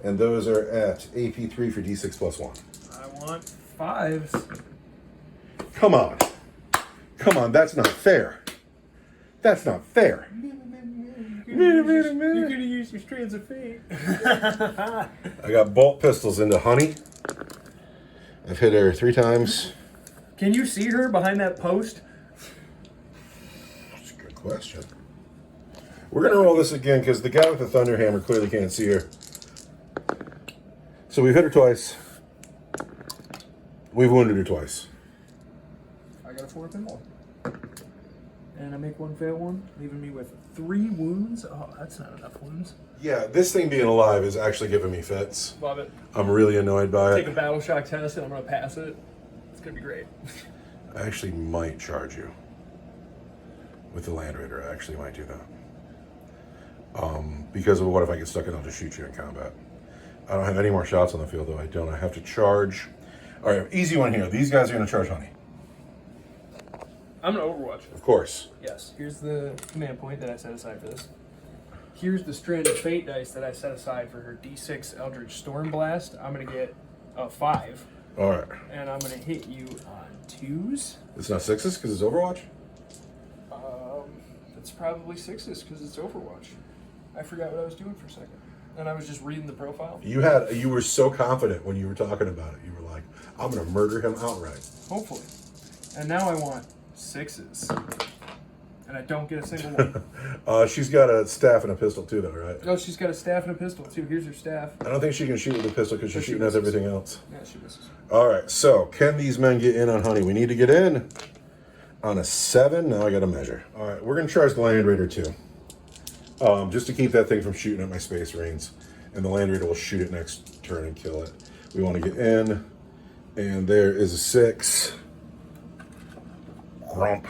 And those are at AP3 for D6 plus 1. I want 5s. Come on. Come on. That's not fair. That's not fair. You're going to use your Strands of Fate. I got bolt pistols into Honey. I've hit her 3 times. Can you see her behind that post? That's a good question. We're going to roll this again because the guy with the Thunder Hammer clearly can't see her. So we've hit her twice. We've wounded her twice. I got a 4-up and 1. And I make 1 fail 1, leaving me with 3 wounds. Oh, that's not enough wounds. Yeah, this thing being alive is actually giving me fits. Love it. I'm really annoyed by Take a it. battle shock test and I'm going to pass it. It's going to be great. I actually might charge you. With the Land Raider, I actually might do that. Because of what if I get stuck and I'll just shoot you in combat. I don't have any more shots on the field, though. I don't. I have to charge. All right, easy one here. These guys are going to charge Honey. I'm going to Overwatch. Of course. Yes. Here's the command point that I set aside for this. Here's the Strand of Fate dice that I set aside for her D6 Eldritch Storm Blast. I'm going to get a 5. All right. And I'm going to hit you on 2s. It's not 6s because it's Overwatch? It's probably 6s because it's Overwatch. I forgot what I was doing for a second. And I was just reading the profile. You were so confident when you were talking about it. You were like, I'm going to murder him outright. Hopefully. And now I want 6s. And I don't get a single one. She's got a staff and a pistol too, though, right? Oh, she's got a staff and a pistol too. Here's her staff. I don't think she can shoot with a pistol because she's She shooting at misses. everything else. Yeah, she misses. All right, so can these men get in on Honey? We need to get in on a 7. Now I got to measure. All right, we're going to charge the Land Raider too. Just to keep that thing from shooting at my Space Marines. And the Land Raider will shoot it next turn and kill it. We want to get in And there is a 6. Grump.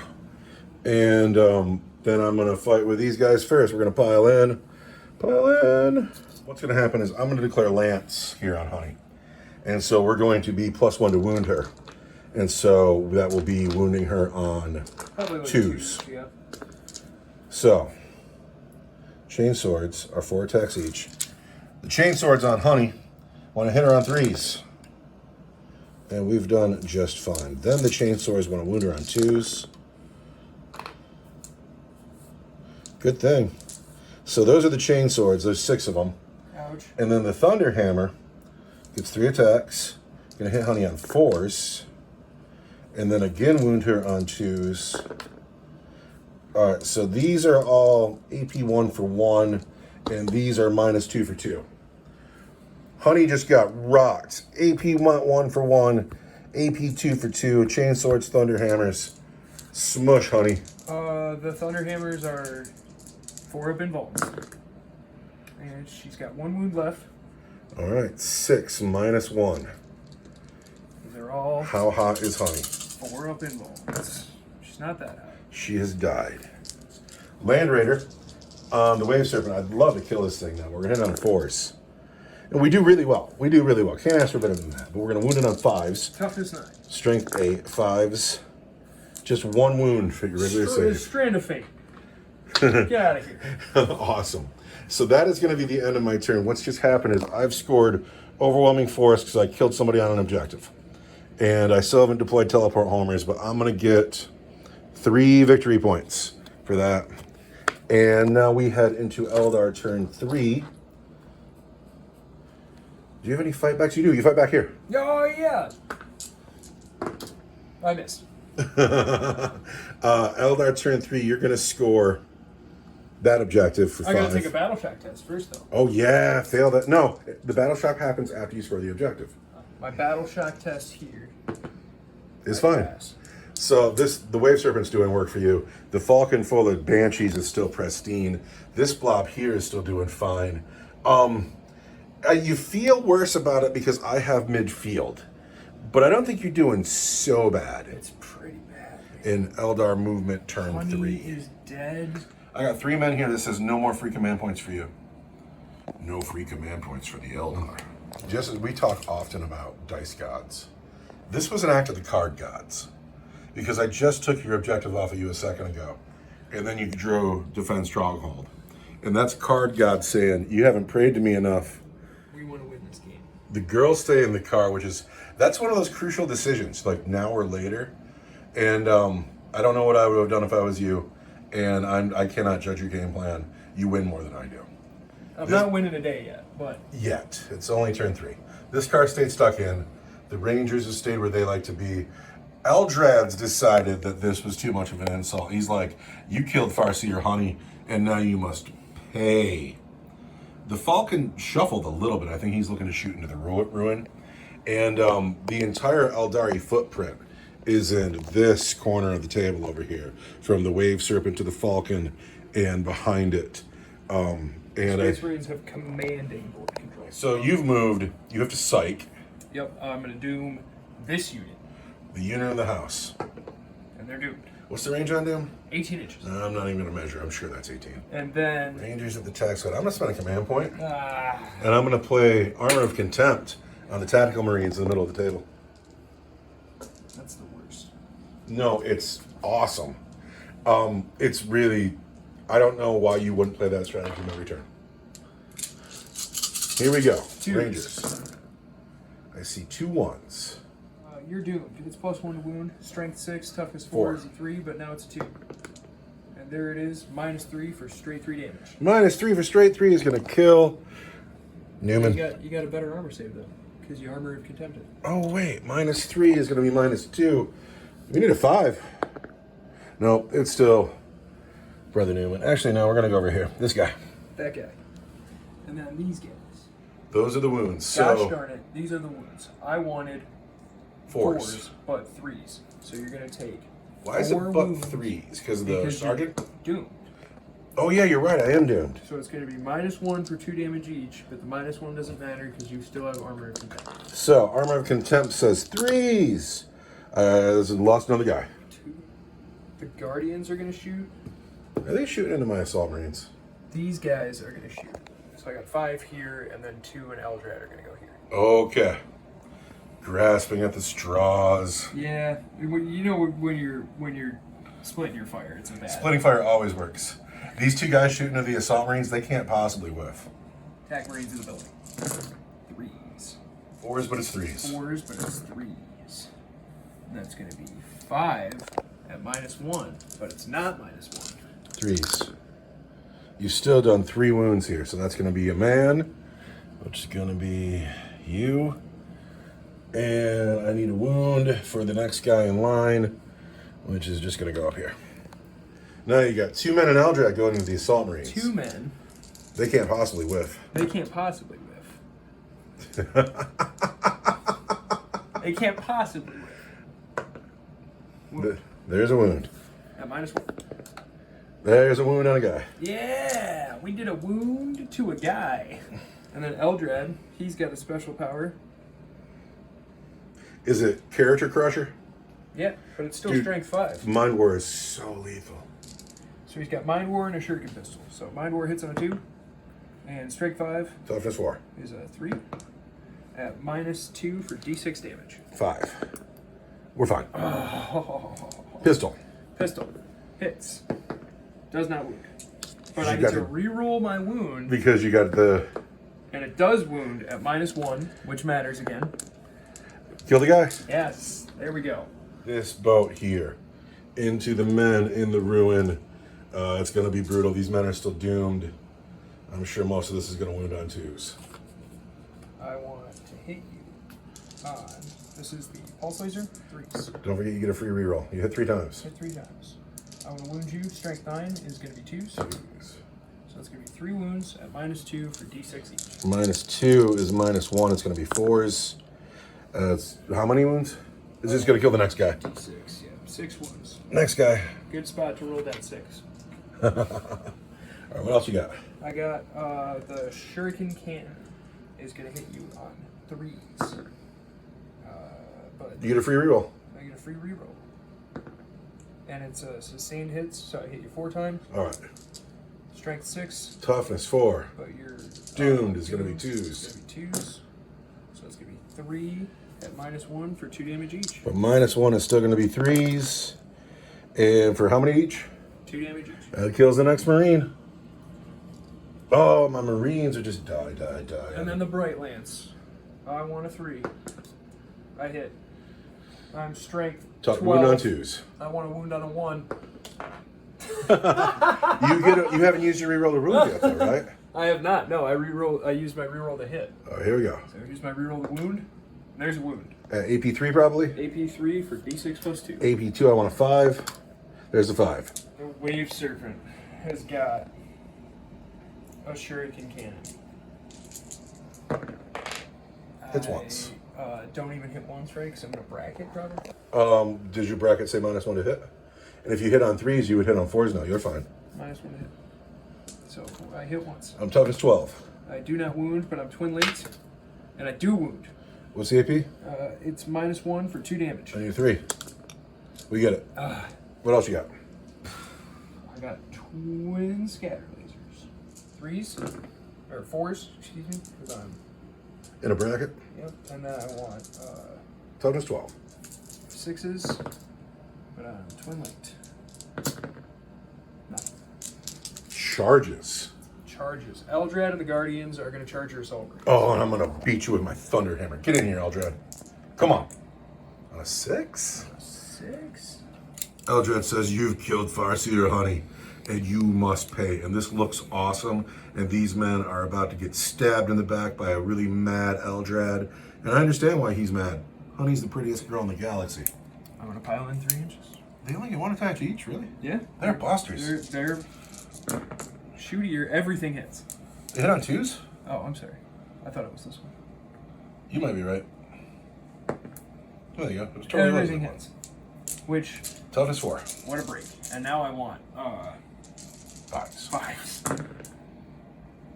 And then I'm going to fight with these guys first. We're going to pile in. Pile in. What's going to happen is I'm going to declare Lance here on Honey. And so we're going to be +1 to wound her. And so that will be wounding her on Probably like 2s. Yeah. So, chain swords are 4 attacks each. The chain swords on Honey want to hit her on 3s. And we've done just fine. Then the chain swords want to wound her on 2s. Good thing. So those are the chain swords. There's 6 of them. Ouch. And then the thunder hammer gets 3 attacks. Gonna hit Honey on 4s. And then again wound her on 2s. All right, so these are all AP 1 for 1, and these are -2 for 2. Honey just got rocked. AP 1 for 1, AP 2 for 2, chain swords, thunder hammers. Smush, Honey. The thunder hammers are 4 up invulns. And she's got 1 wound left. All right, 6 -1. They're all How hot is Honey? 4 up invulns. She's not that high. She has died. Land Raider, the Wave Serpent. I'd love to kill this thing now. We're going to hit on 4s. And we do really well. We do really well. Can't ask for better than that. But we're going to wound it on 5s. Toughness 9. Strength 8, 5s. Just 1 wound for your regular save. Strand of Fate. Get out of here. Awesome. So that is going to be the end of my turn. What's just happened is I've scored overwhelming force because I killed somebody on an objective. And I still haven't deployed teleport homers, but I'm going to get 3 victory points for that. And now we head into Eldar turn 3. Do you have any fight backs? You do. You fight back here. Oh, yeah. I missed. Eldar turn 3, you're going to score that objective for 5. I got to take a battle shock test first, though. Oh, yeah. Fail that. No, the battle shock happens after you score the objective. My battle shock test here It's fine. pass. So the Wave Serpent's doing work for you. The Falcon full of Banshees is still pristine. This blob here is still doing fine. You feel worse about it because I have midfield. But I don't think you're doing so bad It's pretty bad. in Eldar movement turn Honey 3. is dead. I got 3 men here that says no more free command points for you. No free command points for the Eldar. Just as we talk often about dice gods, this was an act of the card gods. Because I just took your objective off of you a second ago. And then you drew Defense Stronghold. And that's card god saying, you haven't prayed to me enough. We want to win this game. The girls stay in the car, that's one of those crucial decisions, like now or later. And I don't know what I would have done if I was you. And I cannot judge your game plan. You win more than I do. I'm not winning a day yet, but... Yet. It's only turn 3. This car stayed stuck in. The Rangers have stayed where they like to be. Eldrad's decided that this was too much of an insult. He's like, you killed Farseer Honey, and now you must pay. The Falcon shuffled a little bit. I think he's looking to shoot into the ruin. And the entire Aeldari footprint is in this corner of the table over here, from the Wave Serpent to the Falcon and behind it. Space Marines have commanding board control. So you've moved. You have to psych. Yep, I'm going to doom this unit. The unit in the house. And they're doomed. What's the range on Doom? 18 inches. I'm not even going to measure. I'm sure that's 18. And then... Rangers at the tax code. I'm going to spend a command point. and And I'm going to play Armor of Contempt on the Tactical Marines in the middle of the table. that's the worst. No, it's awesome. It's really... I don't know why you wouldn't play that strategy in every turn. Here we go. 2. Rangers. I see 2 1s. You're doomed. It's +1 to wound. Strength 6, toughness 4 4. is a 3, but now it's a 2. And there it is, -3 for straight 3 damage. -3 for straight 3 is going to kill Newman. You got a better armor save though, because you armor of contempted. Oh, wait. -3 is going to be -2. We need a 5. No, it's still Brother Newman. Actually, no, we're going to go over here. This guy. That guy. And then these guys. Those are the wounds. Gosh So, darn it, these are the wounds. I wanted 4s. but 3s. So you're gonna take Why is it 4 but wounds 3s? Because of the because you're sergeant? doomed. Oh yeah, you're right. I am doomed. So it's going to be -1 for 2 damage each, but the -1 doesn't matter because you still have Armor of Contempt. So Armor of Contempt says 3s. This is lost another guy. 2. The Guardians are going to shoot. Are they shooting into my Assault Marines? These guys are going to shoot. So I got 5 here, and then 2 and Eldrad are going to go here. Okay. Grasping at the straws. Yeah, you know when you're splitting your fire, it's a bad. Splitting fire always works. These 2 guys shooting into the Assault Marines, they can't possibly whiff. Attack Marines in the building. 3s. 4s, but it's 3s. 4s, but it's 3s. And that's going to be 5 at -1, but it's not -1. 3s. You've still done 3 wounds here, so that's going to be a man, which is going to be you. And I need a wound for the next guy in line, which is just going to go up here. Now you got 2 men in Eldrad going into the Assault Marines. 2 men. They can't possibly whiff. They can't possibly whiff. They can't possibly whiff. There's a wound. At -1. There's a wound on a guy. Yeah, we did a wound to a guy. And then Eldrad, he's got a special power. Is it Character Crusher? Yeah, but it's still Dude, strength 5. Mind War is so lethal. So he's got Mind War and a Shuriken Pistol. So Mind War hits on a 2. And strength 5 Toughness 4. is a 3. At -2 for d6 damage. 5. We're fine. Oh. Pistol. Pistol. Hits. Does not wound. But You I get got to the- re-roll my wound. Because you got the... And it does wound at -1, which matters again. Kill the guy. Yes. There we go. This boat here. Into the men in the ruin. It's going to be brutal. These men are still doomed. I'm sure most of this is going to wound on 2s. I want to hit you on... This is the Pulse Laser. 3s. Don't forget you get a free reroll. You hit 3 times. Hit 3 times. I want to wound you. Strength 9 is going to be 2s. So it's going to be 3 wounds at -2 for d6 each. -2 is -1. It's going to be 4s. It's how many wounds? Is this going to kill the next guy? D6, yeah. 6 wounds. Next guy. Good spot to roll that 6. All right, what else you got? I got the Shuriken Cannon is going to hit you on 3s. But You get a free reroll. I get a free reroll. And it's a sustained hits, so I hit you 4 times. All right. Strength 6, Toughness 4. but you're Doomed is going to be It's 2s. going to be 2s. So it's going to be 3 at -1 for 2 damage each. But -1 is still going to be 3s. And for how many each? 2 damage each. That kills the next Marine. Oh, my Marines are just die. And then the Bright Lance. I want a 3. I hit. I'm strength Tough 12. wound on 2s. I want a wound on a 1. You haven't used your reroll to wound yet, though, right? I have not. No, I used my reroll to hit. Oh, here we go. So I used my reroll to wound. There's a wound. AP3 probably. AP3 for d6 plus 2. AP2, I want a 5. There's a 5. The Wave Serpent has got a Shuriken Cannon. Hits once. Don't even hit once, right? Because I'm going to bracket probably. Did your bracket say -1 to hit? And if you hit on 3s, you would hit on 4s. No, you're fine. -1 to hit. So I hit once. I'm toughness 12. I do not wound, but I'm twin linked. And I do wound. What's the AP? It's -1 for 2 damage. I need 3. We get it. What else you got? I got twin scatter lasers. 3s, or 4s, excuse me, because I'm... In a bracket? Yep, and then I want Toughness 12. 6s, but I'm twin linked. Nothing. Charges. Charges. Eldrad and the Guardians are going to charge your Assault Marines. Oh, and I'm going to beat you with my Thunder Hammer. Get in here, Eldrad. Come on. On a 6? 6? Eldrad says, you've killed Farseer, honey, and you must pay. And this looks awesome. And these men are about to get stabbed in the back by a really mad Eldrad. And I understand why he's mad. Honey's the prettiest girl in the galaxy. I'm going to pile in 3 inches. They only get 1 attack each, really? Yeah. They're busters. They're shootier. Everything hits. They hit on 2s? Oh, I'm sorry. I thought it was this one. You might be right. There you go. It was totally Everything right. hits. Which, Toughness 4. what a break. And now I want 5s. 5.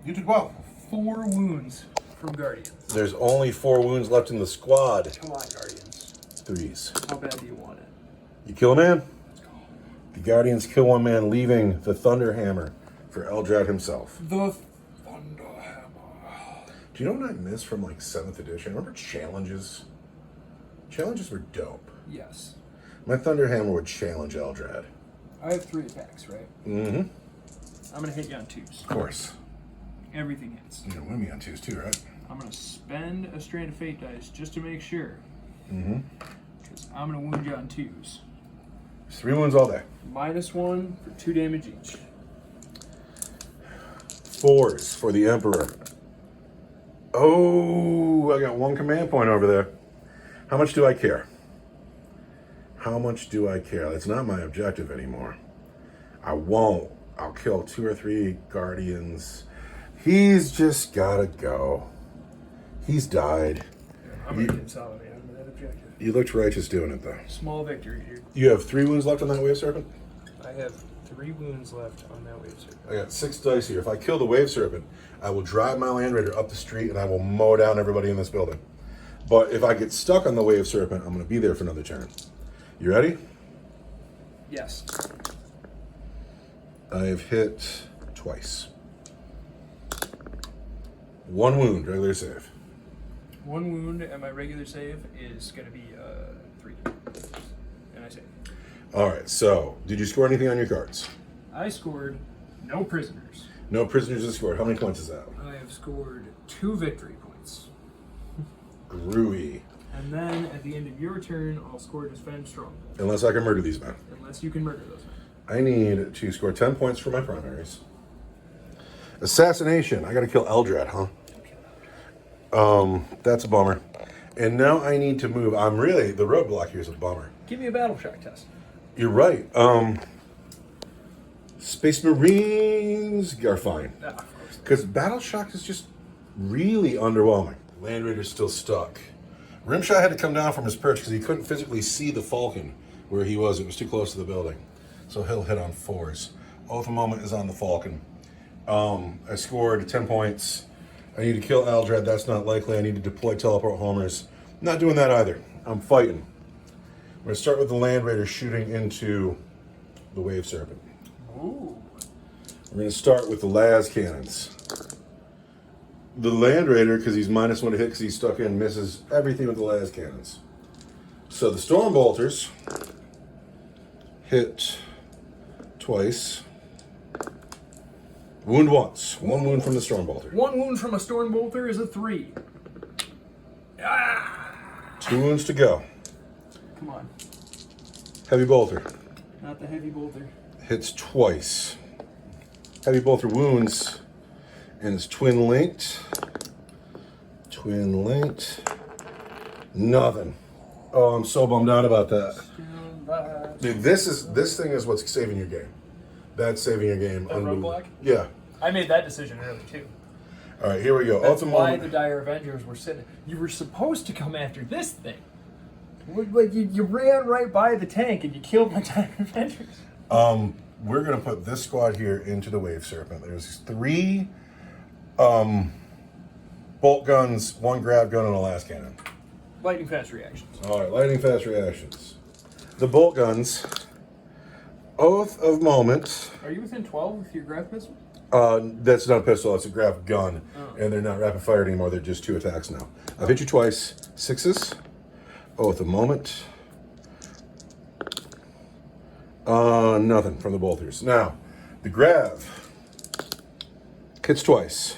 You did well. 4 wounds from Guardians. There's only 4 wounds left in the squad. Come on, Guardians. 3s. How bad do you want it? You kill a man? Let's go. The Guardians kill 1 man, leaving the Thunderhammer for Eldred himself. The Thunderhammer. Do you know what I miss from like 7th edition? Remember challenges? Challenges were dope. Yes. My Thunderhammer would challenge Eldred. I have 3 attacks, right? Mm-hmm. I'm going to hit you on 2s. Of course. Everything hits. You're going to win me on 2s too, right? I'm going to spend a strand of fate dice just to make sure. Mm-hmm. Because I'm going to wound you on 2s. 3 wounds all day. -1 for 2 damage each. 4s for the Emperor. Oh, I got 1 command point over there. How much do I care? How much do I care? That's not my objective anymore. I won't. I'll kill 2 or 3 Guardians. He's just gotta go. He's died. I'm going to consolidate on that objective. You looked righteous doing it though. Small victory, dude. You have 3 wounds left on that Wave Serpent? I have 3 wounds left on that wave serpent. I got 6 dice here. If I kill the Wave Serpent, I will drive my Land Raider up the street and I will mow down everybody in this building. But if I get stuck on the Wave Serpent, I'm going to be there for another turn. You ready? Yes. I have hit twice. 1 wound, regular save. 1 wound, and my regular save is going to be 3. And I save. All right, so did you score anything on your cards? I scored no prisoners. No prisoners have scored. How many points is that? I have scored 2 victory points. Groovy. And then at the end of your turn, I'll score Defend Strong. Unless I can murder these men. Unless you can murder those men. I need to score 10 points for my primaries. Assassination. I got to kill Eldred, huh? That's a bummer. And now I need to move. The roadblock here is a bummer. Give me a battle shock test. You're right. Space Marines are fine. Ah, of course. Because Battle Shock is just really underwhelming. Land Raider's still stuck. Rimshot had to come down from his perch because he couldn't physically see the Falcon where he was. It was too close to the building. So he'll hit on 4s. Oath of Moment is on the Falcon. I scored 10 points. I need to kill Eldred. That's not likely. I need to deploy Teleport Homers. Not doing that either. I'm fighting. I'm going to start with the Land Raider shooting into the Wave Serpent. Ooh. We're going to start with the las cannons. The Land Raider, because he's -1 to hit because he's stuck in, misses everything with the las cannons. So the Storm Bolters hit twice. Wound once. 1 wound from the Storm Bolter. 1 wound from a Storm Bolter is a 3. Ah! 2 wounds to go. Come on. Heavy Bolter Not the Heavy Bolter. hits twice. Heavy Bolter wounds and is twin linked. Twin linked. Nothing. Oh, I'm so bummed out about that. Dude, this thing is what's saving your game. That's saving your game. That roadblock? Yeah. I made that decision early too. All right, here we go. That's Ultimate why moment. the Dire Avengers were sitting. You were supposed to come after this thing. Like you ran right by the tank and you killed my Dire Avengers. We're gonna put this squad here into the Wave Serpent. There's 3 bolt guns, 1 grab gun, and a las cannon. Lightning fast reactions. All right, lightning fast reactions. The bolt guns. Oath of Moment. Are you within 12 with your graph pistol? That's not a pistol, it's a grab gun. Oh. And they're not rapid fire anymore, they're just 2 attacks now. I've hit you twice. 6s. Oath of Moment. Nothing from the bolters. Now, the grav hits twice.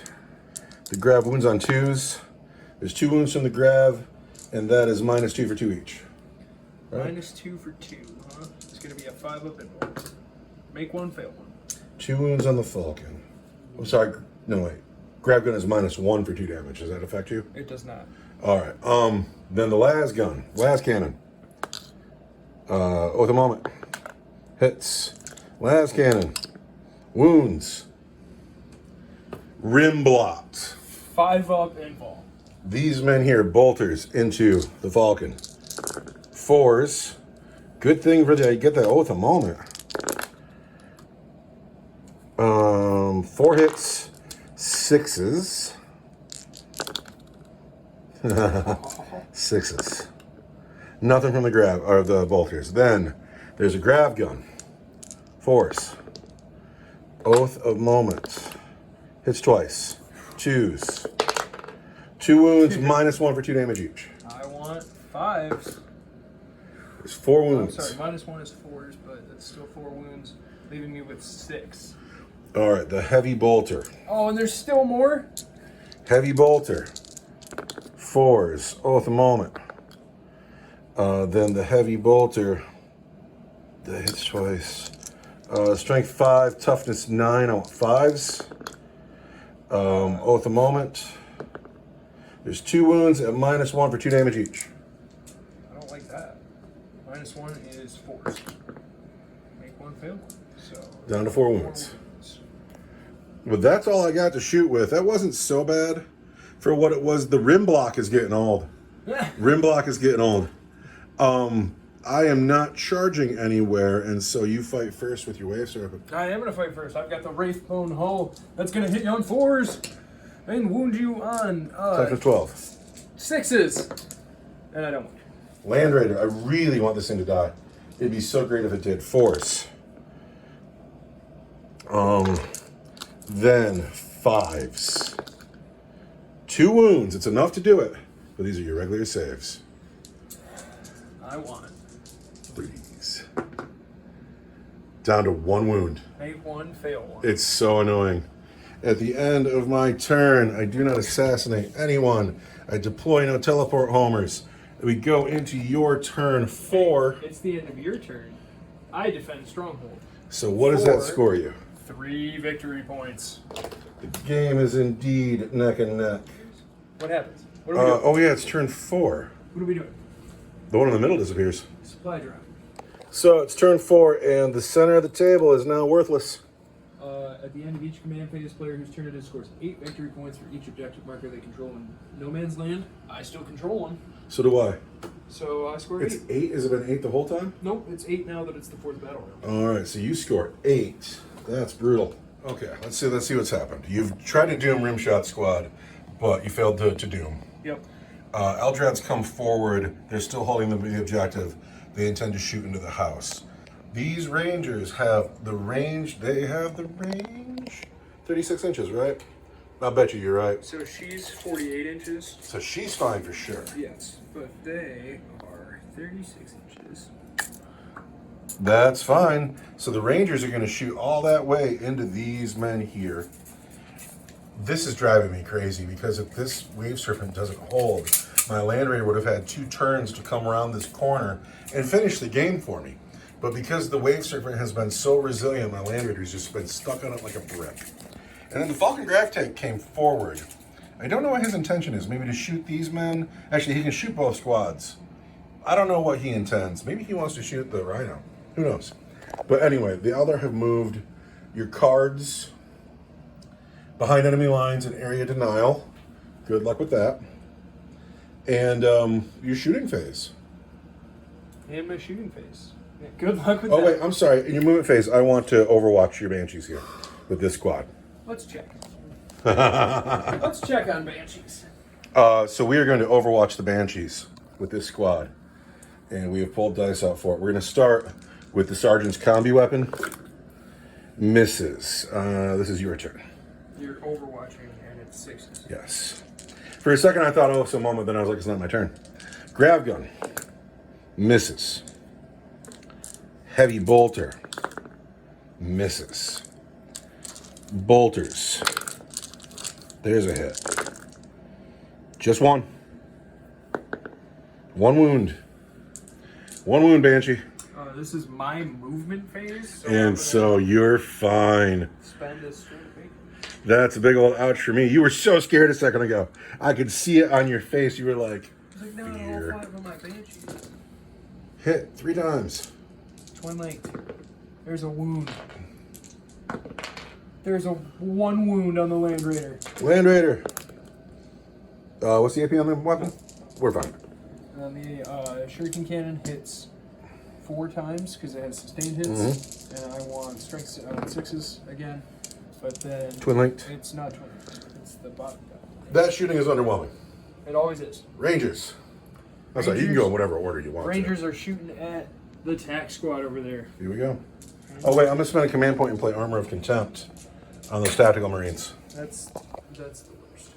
The grav wounds on 2s. There's 2 wounds from the grav, and that is -2 for 2 each. Right? -2 for 2, huh? It's gonna be a 5 up and 1. Make 1, fail 1. 2 wounds on the Falcon. I'm sorry, no wait. Grab gun is -1 for 2 damage. Does that affect you? It does not. All right. Then the las cannon. Oath of Moment. Hits. Las cannon. Wounds. Rim blocked. 5 up and fall. These men here, bolters into the Falcon. 4s. Good thing for you get the Oath of Moment. 4 hits. 6s. 6s. Nothing from the grab or the bolters. Then there's a grab gun. Force. Oath of Moment. Hits twice. 2s. 2 wounds, -1 for 2 damage each. I want 5s. There's 4 I'm wounds. sorry, -1 is 4s, but that's still 4 wounds, leaving me with 6. All right, the heavy bolter. Oh, and there's still more? Heavy bolter. 4s. Oath of Moment. Then the heavy bolter. That hits twice. Strength 5, toughness 9. I want 5s. Oath of Moment. There's 2 wounds at -1 for 2 damage each. I don't like that. -1 is 4s. Make 1, fail 1. So Down to 4 wounds. But that's all I got to shoot with. That wasn't so bad for what it was. The rim block is getting old. Rim block is getting old. I am not charging anywhere, and so you fight first with your wave serpent. I am going to fight first. I've got the Wraithbone Hull. That's going to hit you on 4s and wound you on Toughness 12. 6s. And I don't want you. Land Raider, I really want this thing to die. It'd be so great if it did. Force. Then 5s. 2 wounds. It's enough to do it. But these are your regular saves. I want 3s. Down to 1 wound. make 1, fail 1. It's so annoying. At the end of my turn, I do not assassinate anyone. I deploy no teleport homers. We go into your turn 4. It's the end of your turn. I defend Stronghold. So what does that score you? 3 victory points. The game is indeed neck and neck. What happens? What are we doing? Oh yeah, it's turn 4. What are we doing? The one in the middle disappears. Supply drop. So it's turn 4, and the center of the table is now worthless. At the end of each command phase, player whose turn it is scores 8 victory points for each objective marker they control in no man's land. I still control one, So do I. so I scored It's 8. 8? Has it been 8 the whole time? Nope, it's 8 now that it's the 4th battle round. All right, so you score 8. That's brutal. Okay, let's see what's happened. You've tried to doom Rimshot Squad, but you failed to doom. Yep. Eldrad's come forward. They're still holding the objective. They intend to shoot into the house. These Rangers have the range. They have the range 36 inches, right? I bet you're right. So she's 48 inches. So she's fine for sure. Yes, but they are 36 inches. That's fine. So the Rangers are going to shoot all that way into these men here. This is driving me crazy because if this Wave Serpent doesn't hold, my Land Raider would have had 2 turns to come around this corner and finish the game for me. But because the Wave Serpent has been so resilient, my Land Raider's just been stuck on it like a brick. And then the Falcon Grav Tank came forward. I don't know what his intention is. Maybe to shoot these men. Actually, he can shoot both squads. I don't know what he intends. Maybe he wants to shoot the Rhino. Who knows? But anyway, the Eldar have moved your cards behind enemy lines in area denial. Good luck with that. And your shooting phase. And my shooting phase. Yeah, good luck with that. Oh wait, I'm sorry. In your movement phase, I want to overwatch your Banshees here with this squad. Let's check. Let's check on Banshees. So we are going to overwatch the Banshees with this squad. And we have pulled dice out for it. We're going to start with the Sergeant's combi weapon. Misses. This is your turn. You're overwatching and it's 6s. Yes. For a second I thought, oh, some moment, then I was like, it's not my turn. Grav gun. Misses. Heavy bolter. Misses. Bolters. There's a hit. Just 1. 1 wound. 1 wound, Banshee. This is my movement phase. And so you're fine. Spend a strength bacon. That's a big old ouch for me. You were so scared a second ago. I could see it on your face. You were like, It's like, no, fear. all 5 of my Banshees. Hit 3 times. Twin length. There's a wound. There's a 1 wound on the Land Raider. Land Raider. What's the AP on the weapon? We're fine. And the Shuriken Cannon hits 4 times because it has sustained hits. And I want strength 6s again. but then Twin linked. it's not twin linked. It's the bottom guy. That shooting is underwhelming. It always is. Rangers. That's right. You can go in whatever order you want. Rangers are shooting at the tack squad over there. Here we go. Oh wait, I'm gonna spend a command point and play Armor of Contempt on those tactical marines. That's the worst.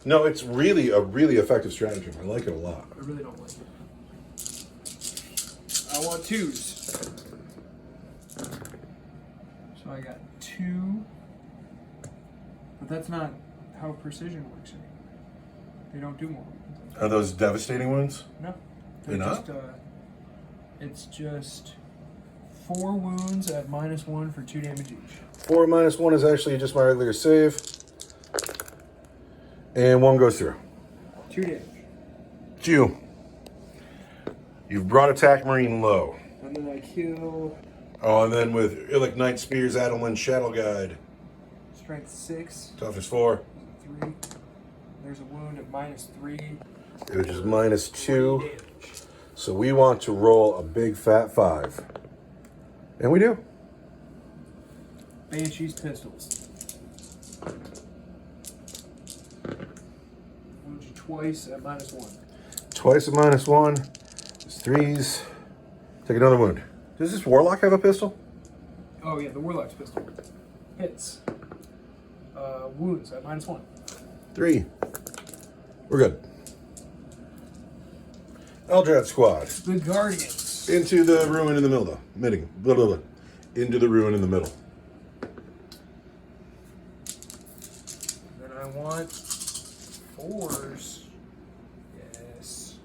No, it's really a really effective stratagem. I like it a lot. I really don't like it. I want 2s. So I got 2. But that's not how precision works anymore. They don't do more. Are those devastating wounds? No. They're not? It's just 4 wounds at -1 for 2 damage each. 4 minus 1 is actually just my regular save. And 1 goes through. 2 damage. Phew. You've brought attack marine low. And then I kill Oh, and then with Illic Knight Spears, Adelman Shadow Guide. strength 6, Toughness 4. 3. There's a wound at -3. Which is -2. Damage. So we want to roll a big fat 5. And we do. Banshee's pistols. Wound you twice at -1. Twice a -1. It's 3s. Take another wound. Does this Warlock have a pistol? Oh yeah, the Warlock's pistol. Hits. Wounds at -1. 3. We're good. Eldrad Squad. The Guardians. Into the ruin in the middle. Blah, blah, blah. Into the ruin in the middle. Then I want 4s. Yes.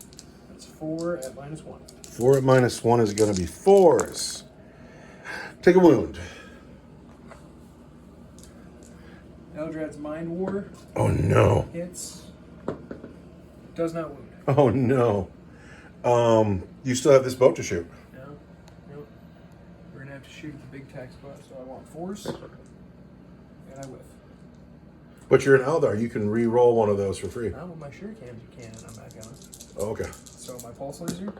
That's 4 at -1. 4 at -1 is going to be 4s. Take a wound. Eldrad's Mind War Oh no. hits. Does not wound. Oh no. You still have this boat to shoot. No. Nope. We're gonna have to shoot at the big tax spot, so I want 4s. And I whiff. But you're an Eldar. You can re-roll one of those for free. Not with my shurikens you can, and I'm not gonna. Oh, okay. So my pulse laser,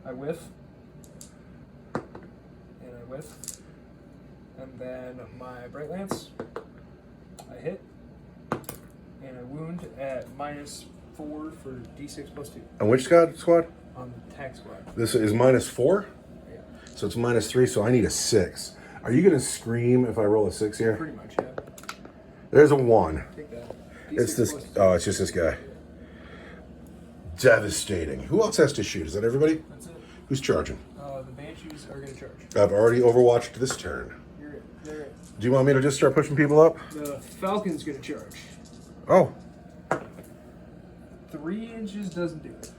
I whiff. And I whiff. And then my bright lance, I hit. And I wound at -4 for D6 +2 And which squad? on the tax squad. This is -4? Yeah. So it's -3, so I need a 6. Are you going to scream if I roll a 6 here? Pretty much, yeah. There's a 1. Take that. It's D6 this. +2. Oh, it's just this guy. Devastating. Who else has to shoot? Is that everybody? That's it. Who's charging? The Banshees are going to charge. I've already overwatched this turn. You're it. They're it. Do you want me to just start pushing people up? The Falcon's going to charge. Oh. 3 inches doesn't do it.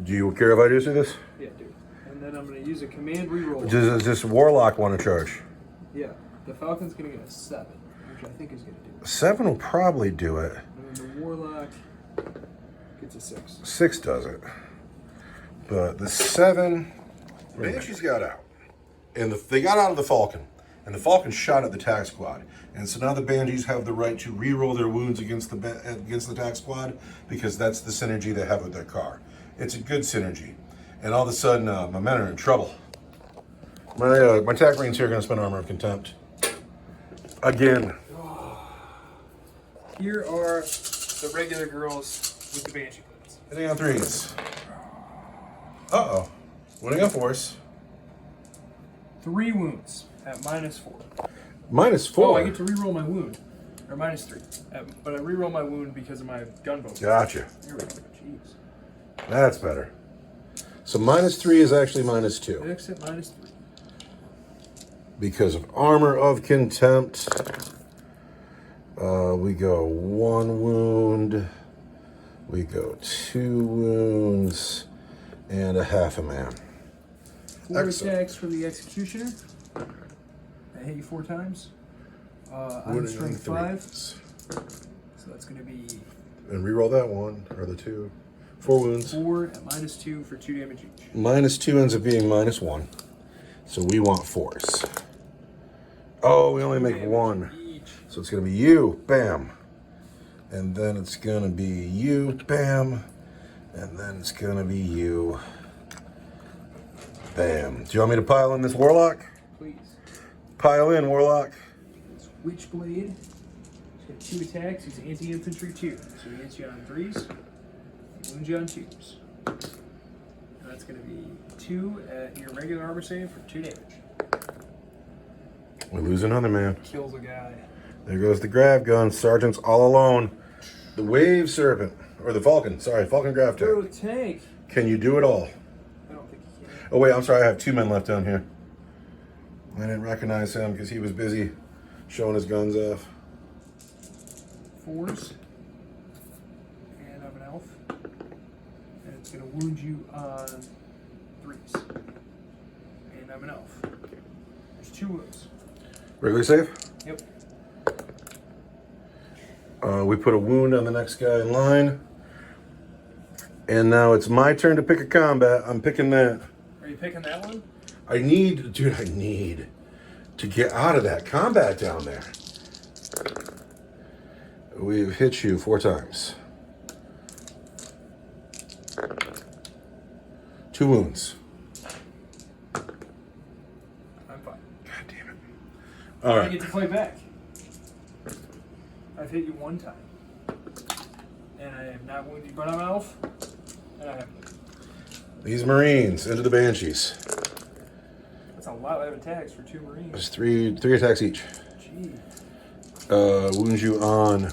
Do you care if I just do this? Yeah, dude. And then I'm going to use a command reroll. Does this Warlock want to charge? Yeah. The Falcon's going to get a 7, which I think is going to do it. 7 will probably do it. And then the Warlock gets a 6. 6 does it. But the 7... Banshees got out. And they got out of the Falcon. And the Falcon shot at the tax squad. And so now the Banshees have the right to re-roll their wounds against the tax squad because that's the synergy they have with their car. It's a good synergy. And all of a sudden, my men are in trouble. My tack marines here are going to spend Armor of Contempt. Again. Here are the regular girls with the Banshee plates. Hitting on 3s. Uh-oh. Winning on 4s. 3 wounds at -4. -4. Oh, I get to reroll my wound. Or -3. But I reroll my wound because of my gunboat. Gotcha. Here we go. Jeez. That's better. So -3 is actually -2. Fix at -3. Because of Armor of Contempt. We go 1 wound. We go 2 wounds. And a half a man. 4 Excellent. attacks for the Executioner. I hit you 4 times. I'm strength 5. So that's going to be... And reroll that 1, or the 2. 4 wounds. 4 at -2 for 2 damage each. -2 ends up being -1. So we want 4s. Oh, we only make 1. Each. So it's going to be you, bam. And then it's going to be you, bam. And then it's going to be you, bam. Do you want me to pile in this Warlock? Please. Pile in, Warlock. Witchblade. He's got 2 attacks. He's anti-infantry 2. So he hits you on 3s. He wounds you on 2s. And that's going to be 2 at your regular armor save for 2 damage. We lose another man. Kills a guy. There goes the grav gun. Sergeant's all alone. The Wave Serpent. Or the Falcon. Sorry, Falcon Grav Throw Tank. a tank. Can you do it all? I don't think he can. Oh, wait, I'm sorry. I have 2 men left down here. I didn't recognize him because he was busy showing his guns off. 4s. And I'm an elf. And it's going to wound you on 3s. And I'm an elf. There's 2 wounds. Regular save? Yep. We put a wound on the next guy in line. And now it's my turn to pick a combat. I'm picking that. Are you picking that one? I need to get out of that combat down there. We've hit you 4 times. 2 wounds. I'm fine. God damn it. All I right. get to play back. I've hit you 1 time. And I am not wounded, but I'm an elf. And I have These Marines into the Banshees. That's a lot of attacks for 2 Marines. There's three attacks each. Gee. Wounds you on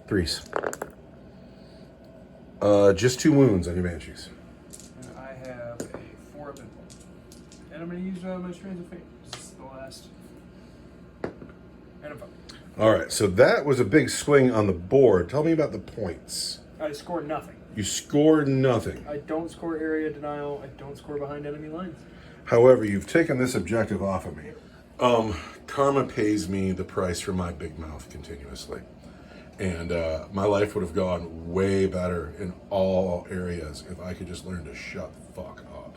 3s. Just 2 wounds on your Banshees. And I have a 4 of influence. And I'm going to use my Strands of Fate. This is the last. And I'm fine. All right, so that was a big swing on the board. Tell me about the points. I scored nothing. You scored nothing. I don't score area denial. I don't score behind enemy lines. However, you've taken this objective off of me. Karma pays me the price for my big mouth continuously. And my life would have gone way better in all areas if I could just learn to shut the fuck up.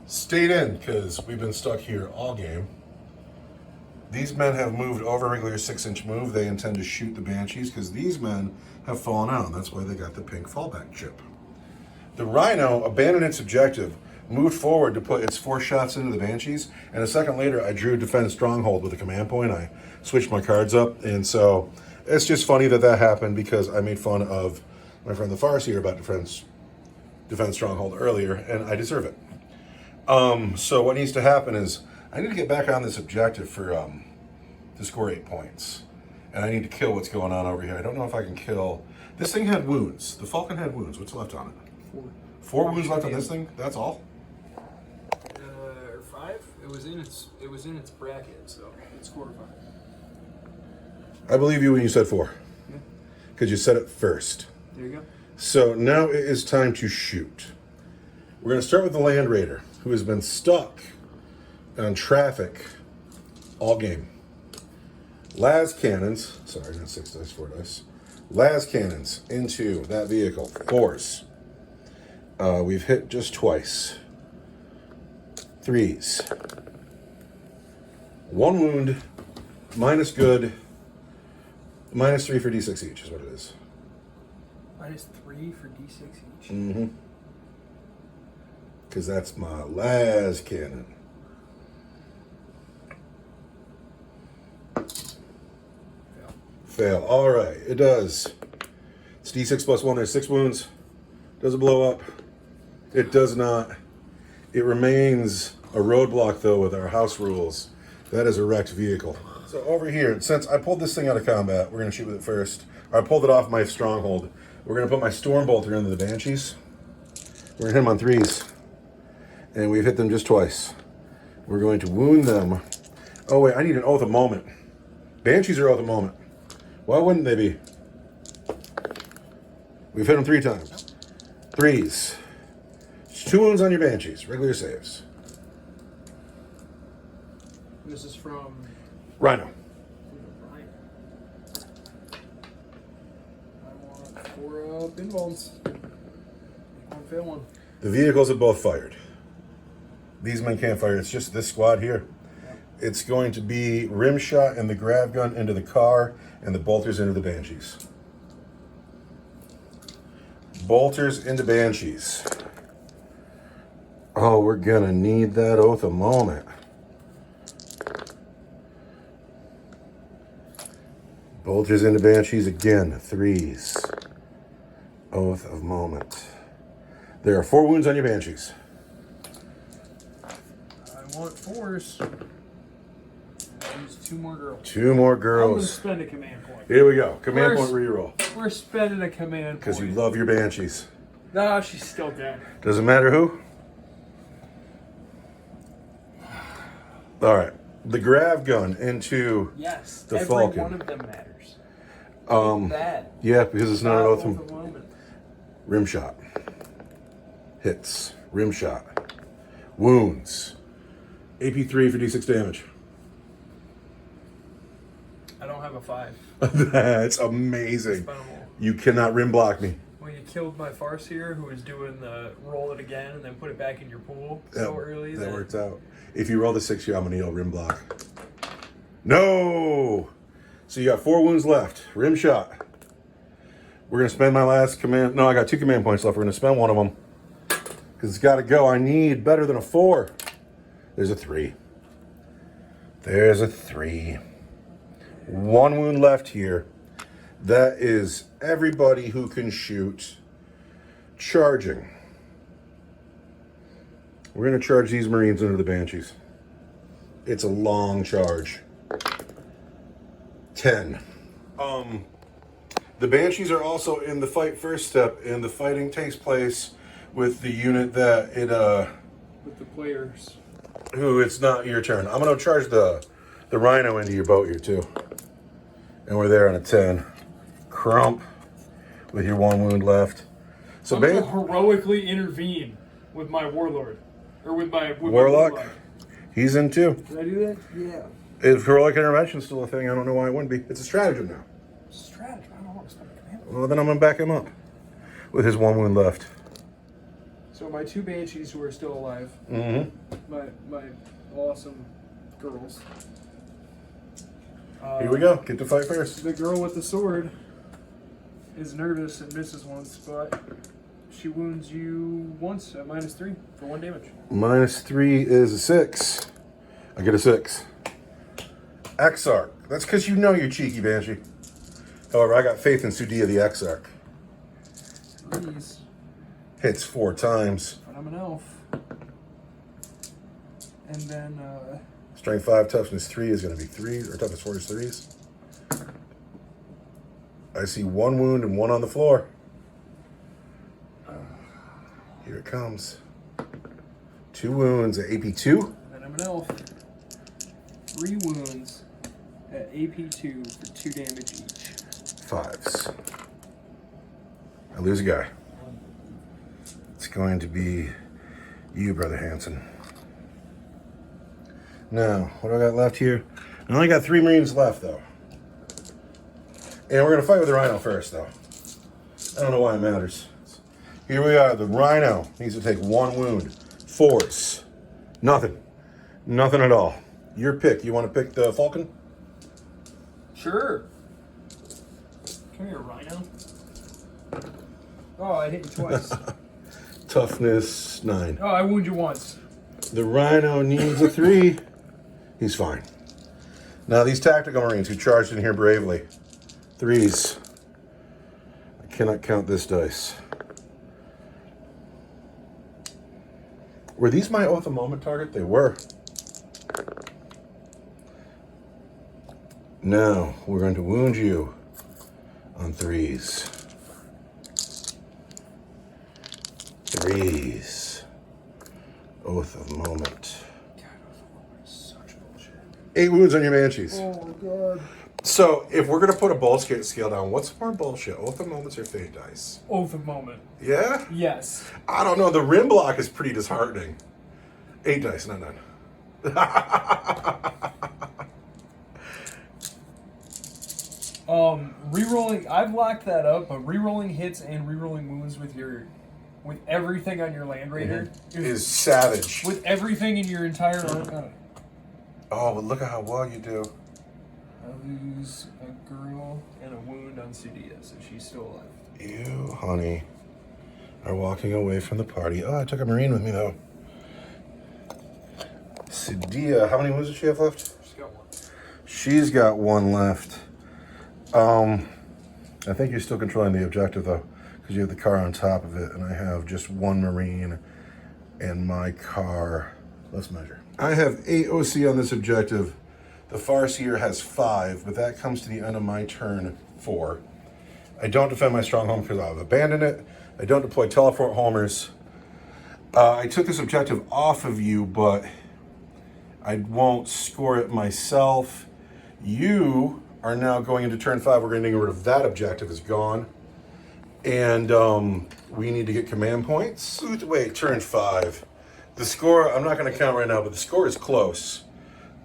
Stayed in, because we've been stuck here all game. These men have moved over a regular 6-inch move. They intend to shoot the Banshees because these men have fallen out. That's why they got the pink fallback chip. The Rhino abandoned its objective, moved forward to put its 4 shots into the Banshees, and a second later I drew Defend Stronghold with a command point. I switched my cards up, and so it's just funny that happened because I made fun of my friend the Farseer about Defend Stronghold earlier, and I deserve it. So what needs to happen is I need to get back on this objective for to score 8 points. And I need to kill what's going on over here. I don't know if I can kill... This thing had wounds. The Falcon had wounds. What's left on it? 4. 4 wounds left on this thing? That's all? Or 5? It was in its bracket, so it scored 5. I believe you when you said 4. Yeah. Because you said it first. There you go. So now it is time to shoot. We're going to start with the Land Raider, who has been stuck on traffic all game. Las cannons, sorry, not 6 dice, 4 dice. Las cannons into that vehicle. 4s. We've hit just twice. 3s. 1 wound, minus good, minus 3 for d6 each is what it is. Minus 3 for d6 each. Mm-hmm. Because that's my las cannon. Fail. All right, it does. It's d6 plus 1. There's 6 wounds. Does it blow up? It does not. It remains a roadblock, though, with our house rules. That is a wrecked vehicle. So over here, since I pulled this thing out of combat, we're going to shoot with it first. Or I pulled it off my stronghold. We're going to put my Stormbolter into the Banshees. We're going to hit them on 3s. And we've hit them just twice. We're going to wound them. Oh, wait, I need an Oath of Moment. Banshees are Oath of Moment. Why wouldn't they be? We've hit them 3 times. 3s. 2 wounds on your Banshees. Regular saves. This is from Rhino. Ryan. I want 4 pinballs. One fail one. The vehicles have both fired. These men can't fire. It's just this squad here. It's going to be rim shot and the grav gun into the car and the bolters into the Banshees. Bolters into Banshees. Oh, we're gonna need that Oath of Moment. Vultures into Banshees again. 3s. Oath of Moment. There are 4 wounds on your Banshees. I want 4s. Use 2 more girls. 2 more I'm girls. gonna spend a command point. Here we go. Command point reroll. We're spending a command point. Because you love your Banshees. Nah, she's still dead. Doesn't matter who. All right. The grav gun into Yes, the every Falcon. one of them matters. That. Yeah, because it's not an oath Oath of of Moment. rim shot. Hits. Rim shot. Wounds. AP3 for D6 damage. I don't have a 5. That's amazing. Spend 'em all. You cannot rim block me. When you killed my Farseer, who was doing the roll it again and then put it back in your pool so early. That worked out. If you roll the 6 here, I'm going to yell rim block. No! So you got 4 wounds left. Rim shot. We're going to spend my last command. No, I got 2 command points left. We're going to spend one of them. Because it's got to go. I need better than a 4. There's a 3. There's a 3. 1 wound left here. That is everybody who can shoot charging. We're going to charge these Marines into the Banshees. It's a long charge. 10. The Banshees are also in the fight first step, and the fighting takes place with the unit that it With the players. who it's not your turn. I'm going to charge the Rhino into your boat here too. And we're there on a 10. Crump with your 1 wound left. So I'm going to heroically intervene with my Warlord. Or with my Warlock. He's in too. Did I do that? Yeah. If heroic intervention's still a thing, I don't know why it wouldn't be. It's a stratagem now. Stratagem. I don't want to spend a command. Well, then I'm going to back him up with his 1 wound left. So my 2 Banshees who are still alive. Mm-hmm. My awesome girls. Here we go. Get to fight first. The girl with the sword is nervous and misses one spot. She wounds you once at -3 for 1 damage. -3 is a 6. I get a 6. Exarch. That's because you know you're cheeky, Banshee. However, I got faith in Sudia the Exarch. Threes. Hits 4 times. But I'm an elf. And then, Strength 5, toughness 3 is going to be 3s, or toughness 4 is 3s. I see 1 wound and 1 on the floor. Here it comes. 2 wounds at AP2. and then I'm an elf. 3 wounds at AP2 for 2 damage each. 5s. I lose a guy. It's going to be you, Brother Hanson. Now, what do I got left here? I only got 3 Marines left, though. And we're going to fight with the Rhino first, though. I don't know why it matters. Here we are. The Rhino needs to take 1 wound. 4s. Nothing. Nothing at all. Your pick. You want to pick the Falcon? Sure. Come here, Rhino. Oh, I hit you twice. Toughness 9. Oh, I wound you once. The Rhino needs a 3. He's fine. Now these tactical Marines who charged in here bravely. 3s. I cannot count this dice. Were these my Oath of Moment target? They were. Now we're going to wound you on 3s. 3s. Oath of Moment. God, Oath of Moment is such bullshit. 8 wounds on your Banshees. Oh, God. So, if we're going to put a bullshit scale down, what's more bullshit? Oath of Moments or Fate dice? Oath of Moment. Yeah? Yes. I don't know. The rim block is pretty disheartening. 8 dice, not 9. Rerolling. I've locked that up, but rerolling hits and rerolling wounds with everything on your Land Raider Is savage. with everything in your entire army. Oh, but look at how well you do. I lose a girl and a wound on Sudia, so she's still alive. You, honey, are walking away from the party. Oh, I took a Marine with me, though. Sudia, how many wounds does she have left? She's got 1. She's got 1 left. I think you're still controlling the objective though, because you have the car on top of it, and I have just one Marine and my car. Let's measure. I have 8 OC on this objective. The Farseer has 5, but that comes to the end of my turn 4. I don't defend my stronghold because I've abandoned it. I don't deploy teleport homers. I took this objective off of you, but I won't score it myself. You are now going into turn 5. We're going to get rid of that objective. Is gone. And we need to get command points. Wait, turn 5. The score, I'm not going to count right now, but the score is close.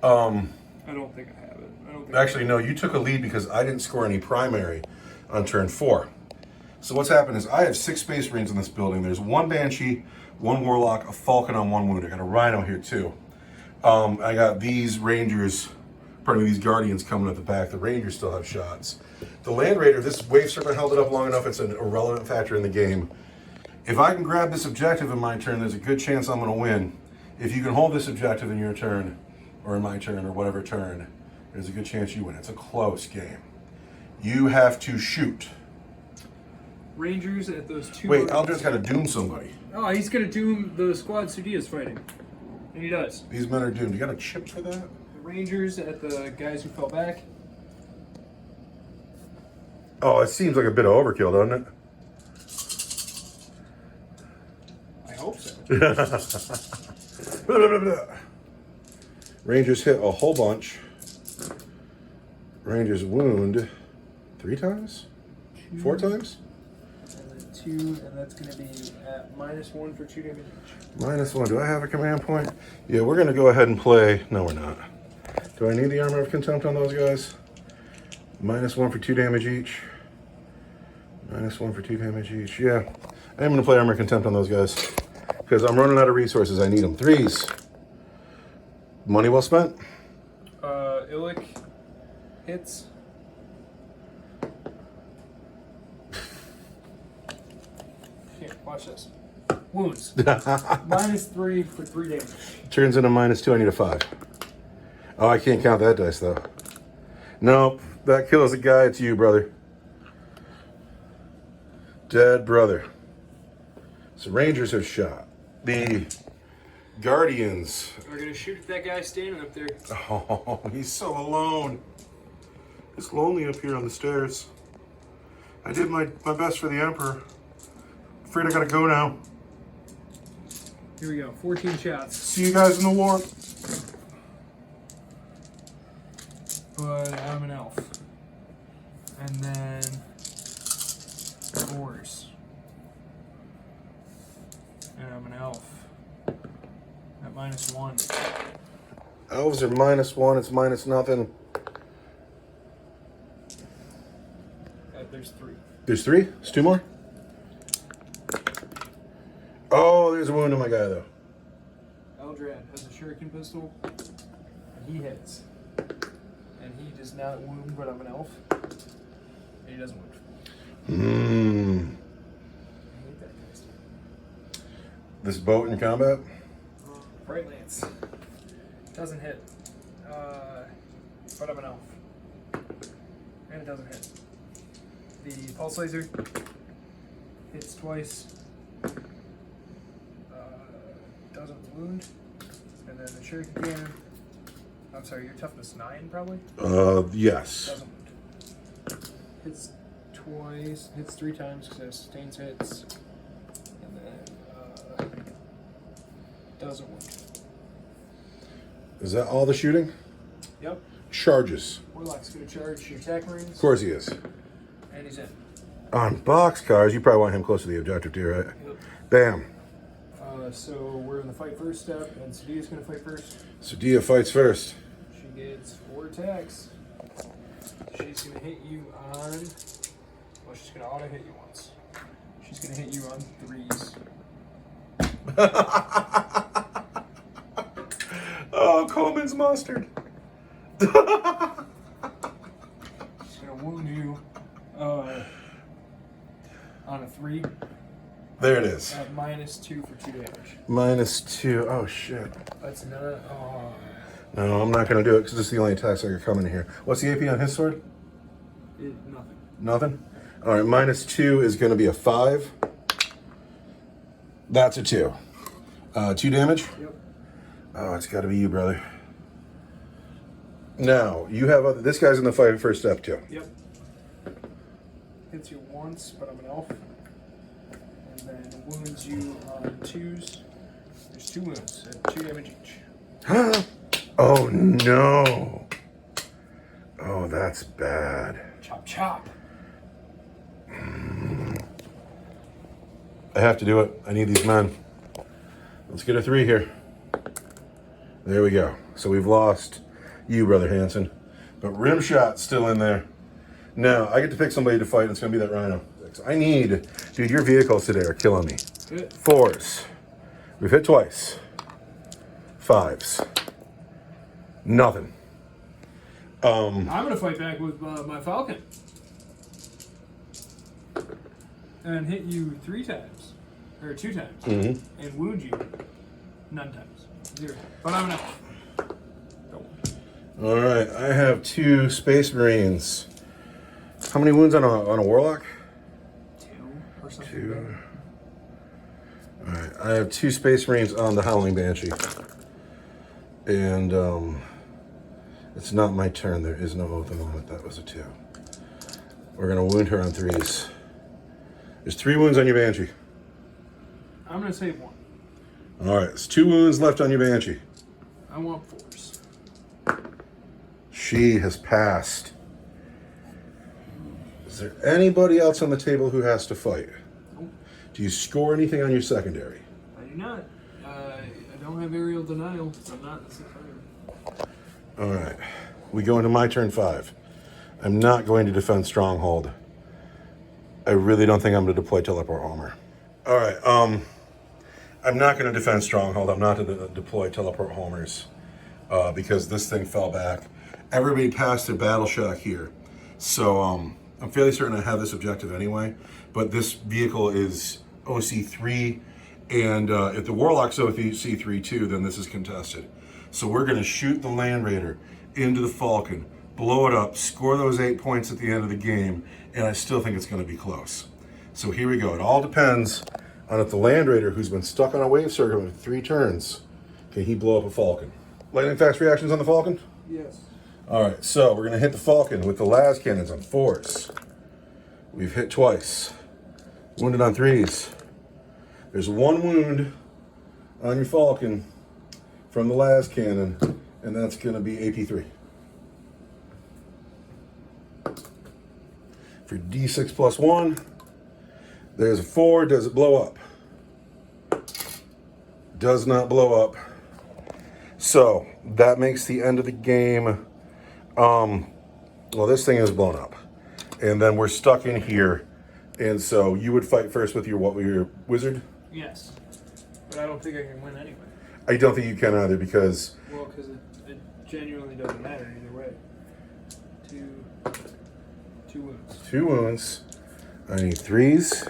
I don't think I have it. Actually, no, you took a lead because I didn't score any primary on turn 4. So what's happened is I have 6 Space Marines in this building. There's 1 Banshee, 1 Warlock, a Falcon on 1 wound. I got a Rhino here too. I got these Rangers, these Guardians coming at the back. The Rangers still have shots. The Land Raider, this Wave Serpent held it up long enough. It's an irrelevant factor in the game. If I can grab this objective in my turn, there's a good chance I'm going to win. If you can hold this objective in your turn, or in my turn, or whatever turn, there's a good chance you win. It's a close game. You have to shoot. Rangers at those 2. Wait, Eldred's got to doom somebody. Oh, he's gonna doom the squad Sudia's fighting. And he does. These men are doomed. You got a chip for that? The Rangers at the guys who fell back. Oh, it seems like a bit of overkill, doesn't it? I hope so. Rangers hit a whole bunch. Rangers wound 3 times? 4 times? And then 2, and that's going to be at -1 for 2 damage each. -1. Do I have a command point? Yeah, we're going to go ahead and play. No, we're not. Do I need the Armor of Contempt on those guys? -1 for 2 damage each. -1 for 2 damage each. Yeah, I'm going to play Armor of Contempt on those guys because I'm running out of resources. I need them. 3s. Money well spent. Illic hits. Here, watch this. Wounds. -3 for 3 damage. Turns into -2. I need a 5. Oh, I can't count that dice though. Nope, that kills a guy. It's you, brother. Dead brother. So Rangers have shot. The Guardians. We're gonna shoot at that guy standing up there. Oh, he's so alone. It's lonely up here on the stairs. I did my best for the Emperor. Afraid I gotta go now. Here we go. 14 shots. See you guys in the war. But I'm an elf. And then 4s. And I'm an elf. At -1. Elves are -1. It's minus nothing. There's 3. There's 3? There's 2 more? Oh, there's a wound on my guy, though. Eldred has a shuriken pistol, and he hits. And he does not wound, but I'm an elf. And he doesn't wound. I hate that kind of stuff. This boat in combat? Bright Lance. Doesn't hit. But I'm an elf. And it doesn't hit. The Pulse Laser hits twice. Doesn't wound. And then the Shuriken Cannon. I'm sorry, your toughness 9 probably? Yes. Doesn't wound. Hits twice. Hits 3 times because it sustains hits. And then doesn't wound. Is that all the shooting? Yep. Charges. Warlock's gonna charge your attack marines. Of course he is. And he's in. On boxcars, you probably want him close to the objective too, right? Yep. Bam. So we're in the fight first step, and Sadia's gonna fight first. Sadia fights first. She gets 4 attacks. She's gonna hit you on. Well, she's gonna auto hit you once. She's gonna hit you on 3s. Oh, Coleman's mustard. She's gonna wound you on a 3. There it is. At -2 for 2 damage. -2. Oh, shit. That's not. Oh. No, I'm not going to do it because this is the only attacks I can come in here. What's the AP on his sword? Nothing. Nothing? All right, -2 is going to be a 5. That's a 2. 2 damage? Yep. Oh, it's got to be you, brother. Now, you have this guy's in the fight first step, too. Yep. Hits you once, but I'm an elf. And then wounds you on 2s. There's 2 wounds at 2 damage each. Oh, no. Oh, that's bad. Chop, chop. I have to do it. I need these men. Let's get a 3 here. There we go. So we've lost you, Brother Hanson. But Rimshot's still in there. Now, I get to pick somebody to fight, and it's going to be that Rhino. I need... Dude, your vehicles today are killing me. Good. 4s. We've hit twice. 5s. Nothing. I'm going to fight back with my Falcon. And hit you 3 times. Or 2 times. Mm-hmm. And wound you none times. 0. But I'm an elf. All right, I have 2 Space Marines. How many wounds on a Warlock? 2 or something. 2. All right, I have 2 Space Marines on the Howling Banshee. And it's not my turn. There is no oath at the moment. That was a 2. We're going to wound her on 3s. There's 3 wounds on your Banshee. I'm going to save 1. All right, it's 2 wounds left on your Banshee. I want 4s. She has passed. Is there anybody else on the table who has to fight? Nope. Do you score anything on your secondary? I do not. I don't have aerial denial. I'm not in the 600. All right. We go into my turn 5. I'm not going to defend Stronghold. I really don't think I'm going to deploy Teleport Homer. All right. I'm not going to defend Stronghold. I'm not going to deploy Teleport Homers because this thing fell back. Everybody passed their battle shock here. So I'm fairly certain I have this objective anyway. But this vehicle is OC3. And if the Warlock's OC3 too, then this is contested. So we're going to shoot the Land Raider into the Falcon, blow it up, score those 8 points at the end of the game, and I still think it's going to be close. So here we go. It all depends on if the Land Raider, who's been stuck on a wave circle for 3 turns, can he blow up a Falcon? Lightning fast reactions on the Falcon? Yes. All right, so we're going to hit the Falcon with the las cannons on 4s. We've hit twice. Wounded on 3s. There's 1 wound on your Falcon from the las cannon, and that's going to be AP3. For D6 plus 1, there's a 4. Does it blow up? Does not blow up. So that makes the end of the game. Well, this thing is blown up, and then we're stuck in here. And so you would fight first with your wizard? Yes. But I don't think I can win anyway. I don't think you can either because... Well, because it genuinely doesn't matter either way. 2 wounds. 2 wounds. I need 3s.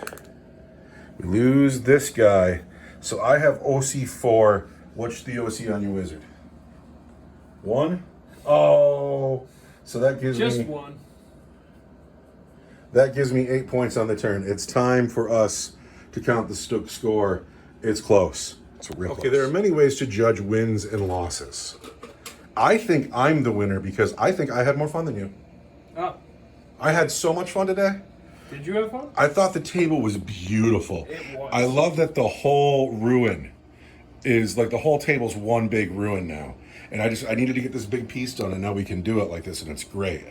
We lose this guy. So I have OC4. What's the OC on your wizard? 1? Oh. So that gives me... Just 1. That gives me 8 points on the turn. It's time for us to count the score. It's close. It's real close. Okay, there are many ways to judge wins and losses. I think I'm the winner because I think I had more fun than you. Oh. I had so much fun today. Did you have fun? I thought the table was beautiful. It was. I love that the whole ruin is like the whole table's one big ruin now. And I needed to get this big piece done, and now we can do it like this, and it's great.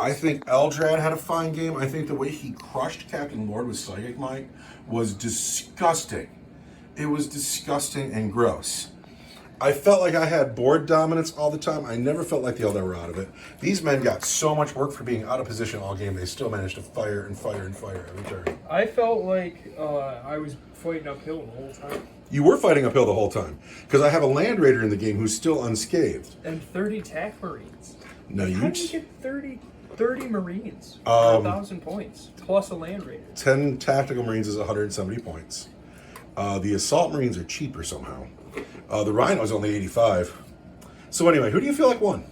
I think Eldrad had a fine game. I think the way he crushed Captain Lord with Psychic Might was disgusting. It was disgusting and gross. I felt like I had board dominance all the time. I never felt like the Eldar were out of it. These men got so much work for being out of position all game. They still managed to fire and fire and fire every turn. I felt like I was fighting uphill the whole time. You were fighting uphill the whole time because I have a Land Raider in the game who's still unscathed. And 30 TAC Marines. No, How do you get 30 Marines for 1,000 points plus a Land Raider? 10 Tactical Marines is 170 points. The Assault Marines are cheaper somehow. The Rhino is only 85. So anyway, who do you feel like won?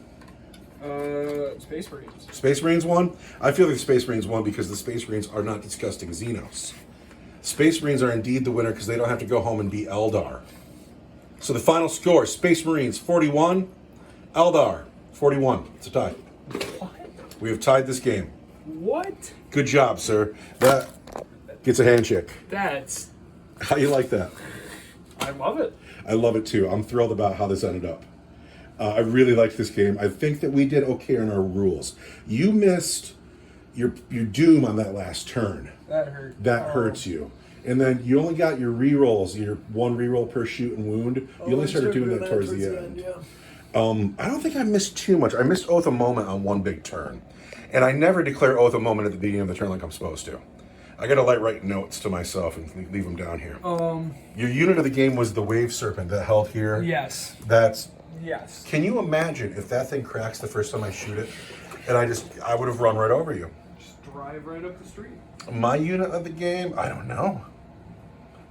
Space Marines. Space Marines won? I feel like the Space Marines won because the Space Marines are not disgusting Xenos. Space Marines are indeed the winner because they don't have to go home and be Eldar. So the final score, Space Marines 41, Eldar 41. It's a tie. What? We have tied this game. What? Good job, sir. That gets a handshake. That's... How you like that? I love it. I love it too. I'm thrilled about how this ended up. I really liked this game. I think that we did okay on our rules. You missed your doom on that last turn. That hurt. That hurts you. And then you only got your rerolls, your one reroll per shoot and wound. You only started doing that towards the end. Yeah. I don't think I missed too much. I missed Oath of Moment on one big turn. And I never declare Oath of Moment at the beginning of the turn like I'm supposed to. I gotta write notes to myself and leave them down here. Your unit of the game was the Wave Serpent that held here. Yes. Yes. Can you imagine if that thing cracks the first time I shoot it, and I would have run right over you. Just drive right up the street. My unit of the game, I don't know.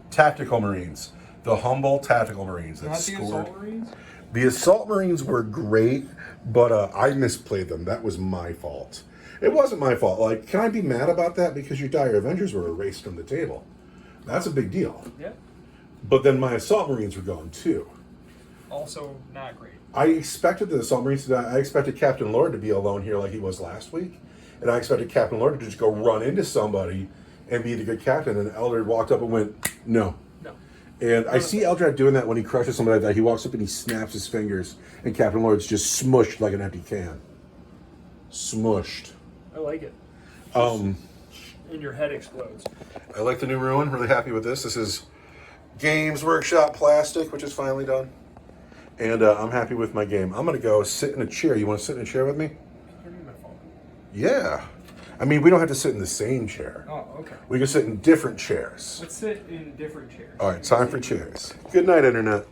Tactical Marines, the humble Tactical Marines that Not scored. the Assault Marines? The Assault Marines were great, but I misplayed them. That was my fault. It wasn't my fault. Like, can I be mad about that? Because your Dire Avengers were erased from the table. That's a big deal. Yeah. But then my Assault Marines were gone too. Also not great. I expected the Assault Marines to die. I expected Captain Lord to be alone here like he was last week. And I expected Captain Lord to just go run into somebody and be the good captain. And Eldred walked up and went, no. No. And I see Eldred doing that when he crushes somebody like that. He walks up and he snaps his fingers. And Captain Lord's just smushed like an empty can. Smushed. I like it. And your head explodes. I like the new ruin. Really happy with this. This is Games Workshop Plastic, which is finally done. And I'm happy with my game. I'm going to go sit in a chair. You want to sit in a chair with me? Turn in my phone. Yeah. I mean, we don't have to sit in the same chair. Oh, okay. We can sit in different chairs. Let's sit in different chairs. All right, time for chairs. Good night, Internet.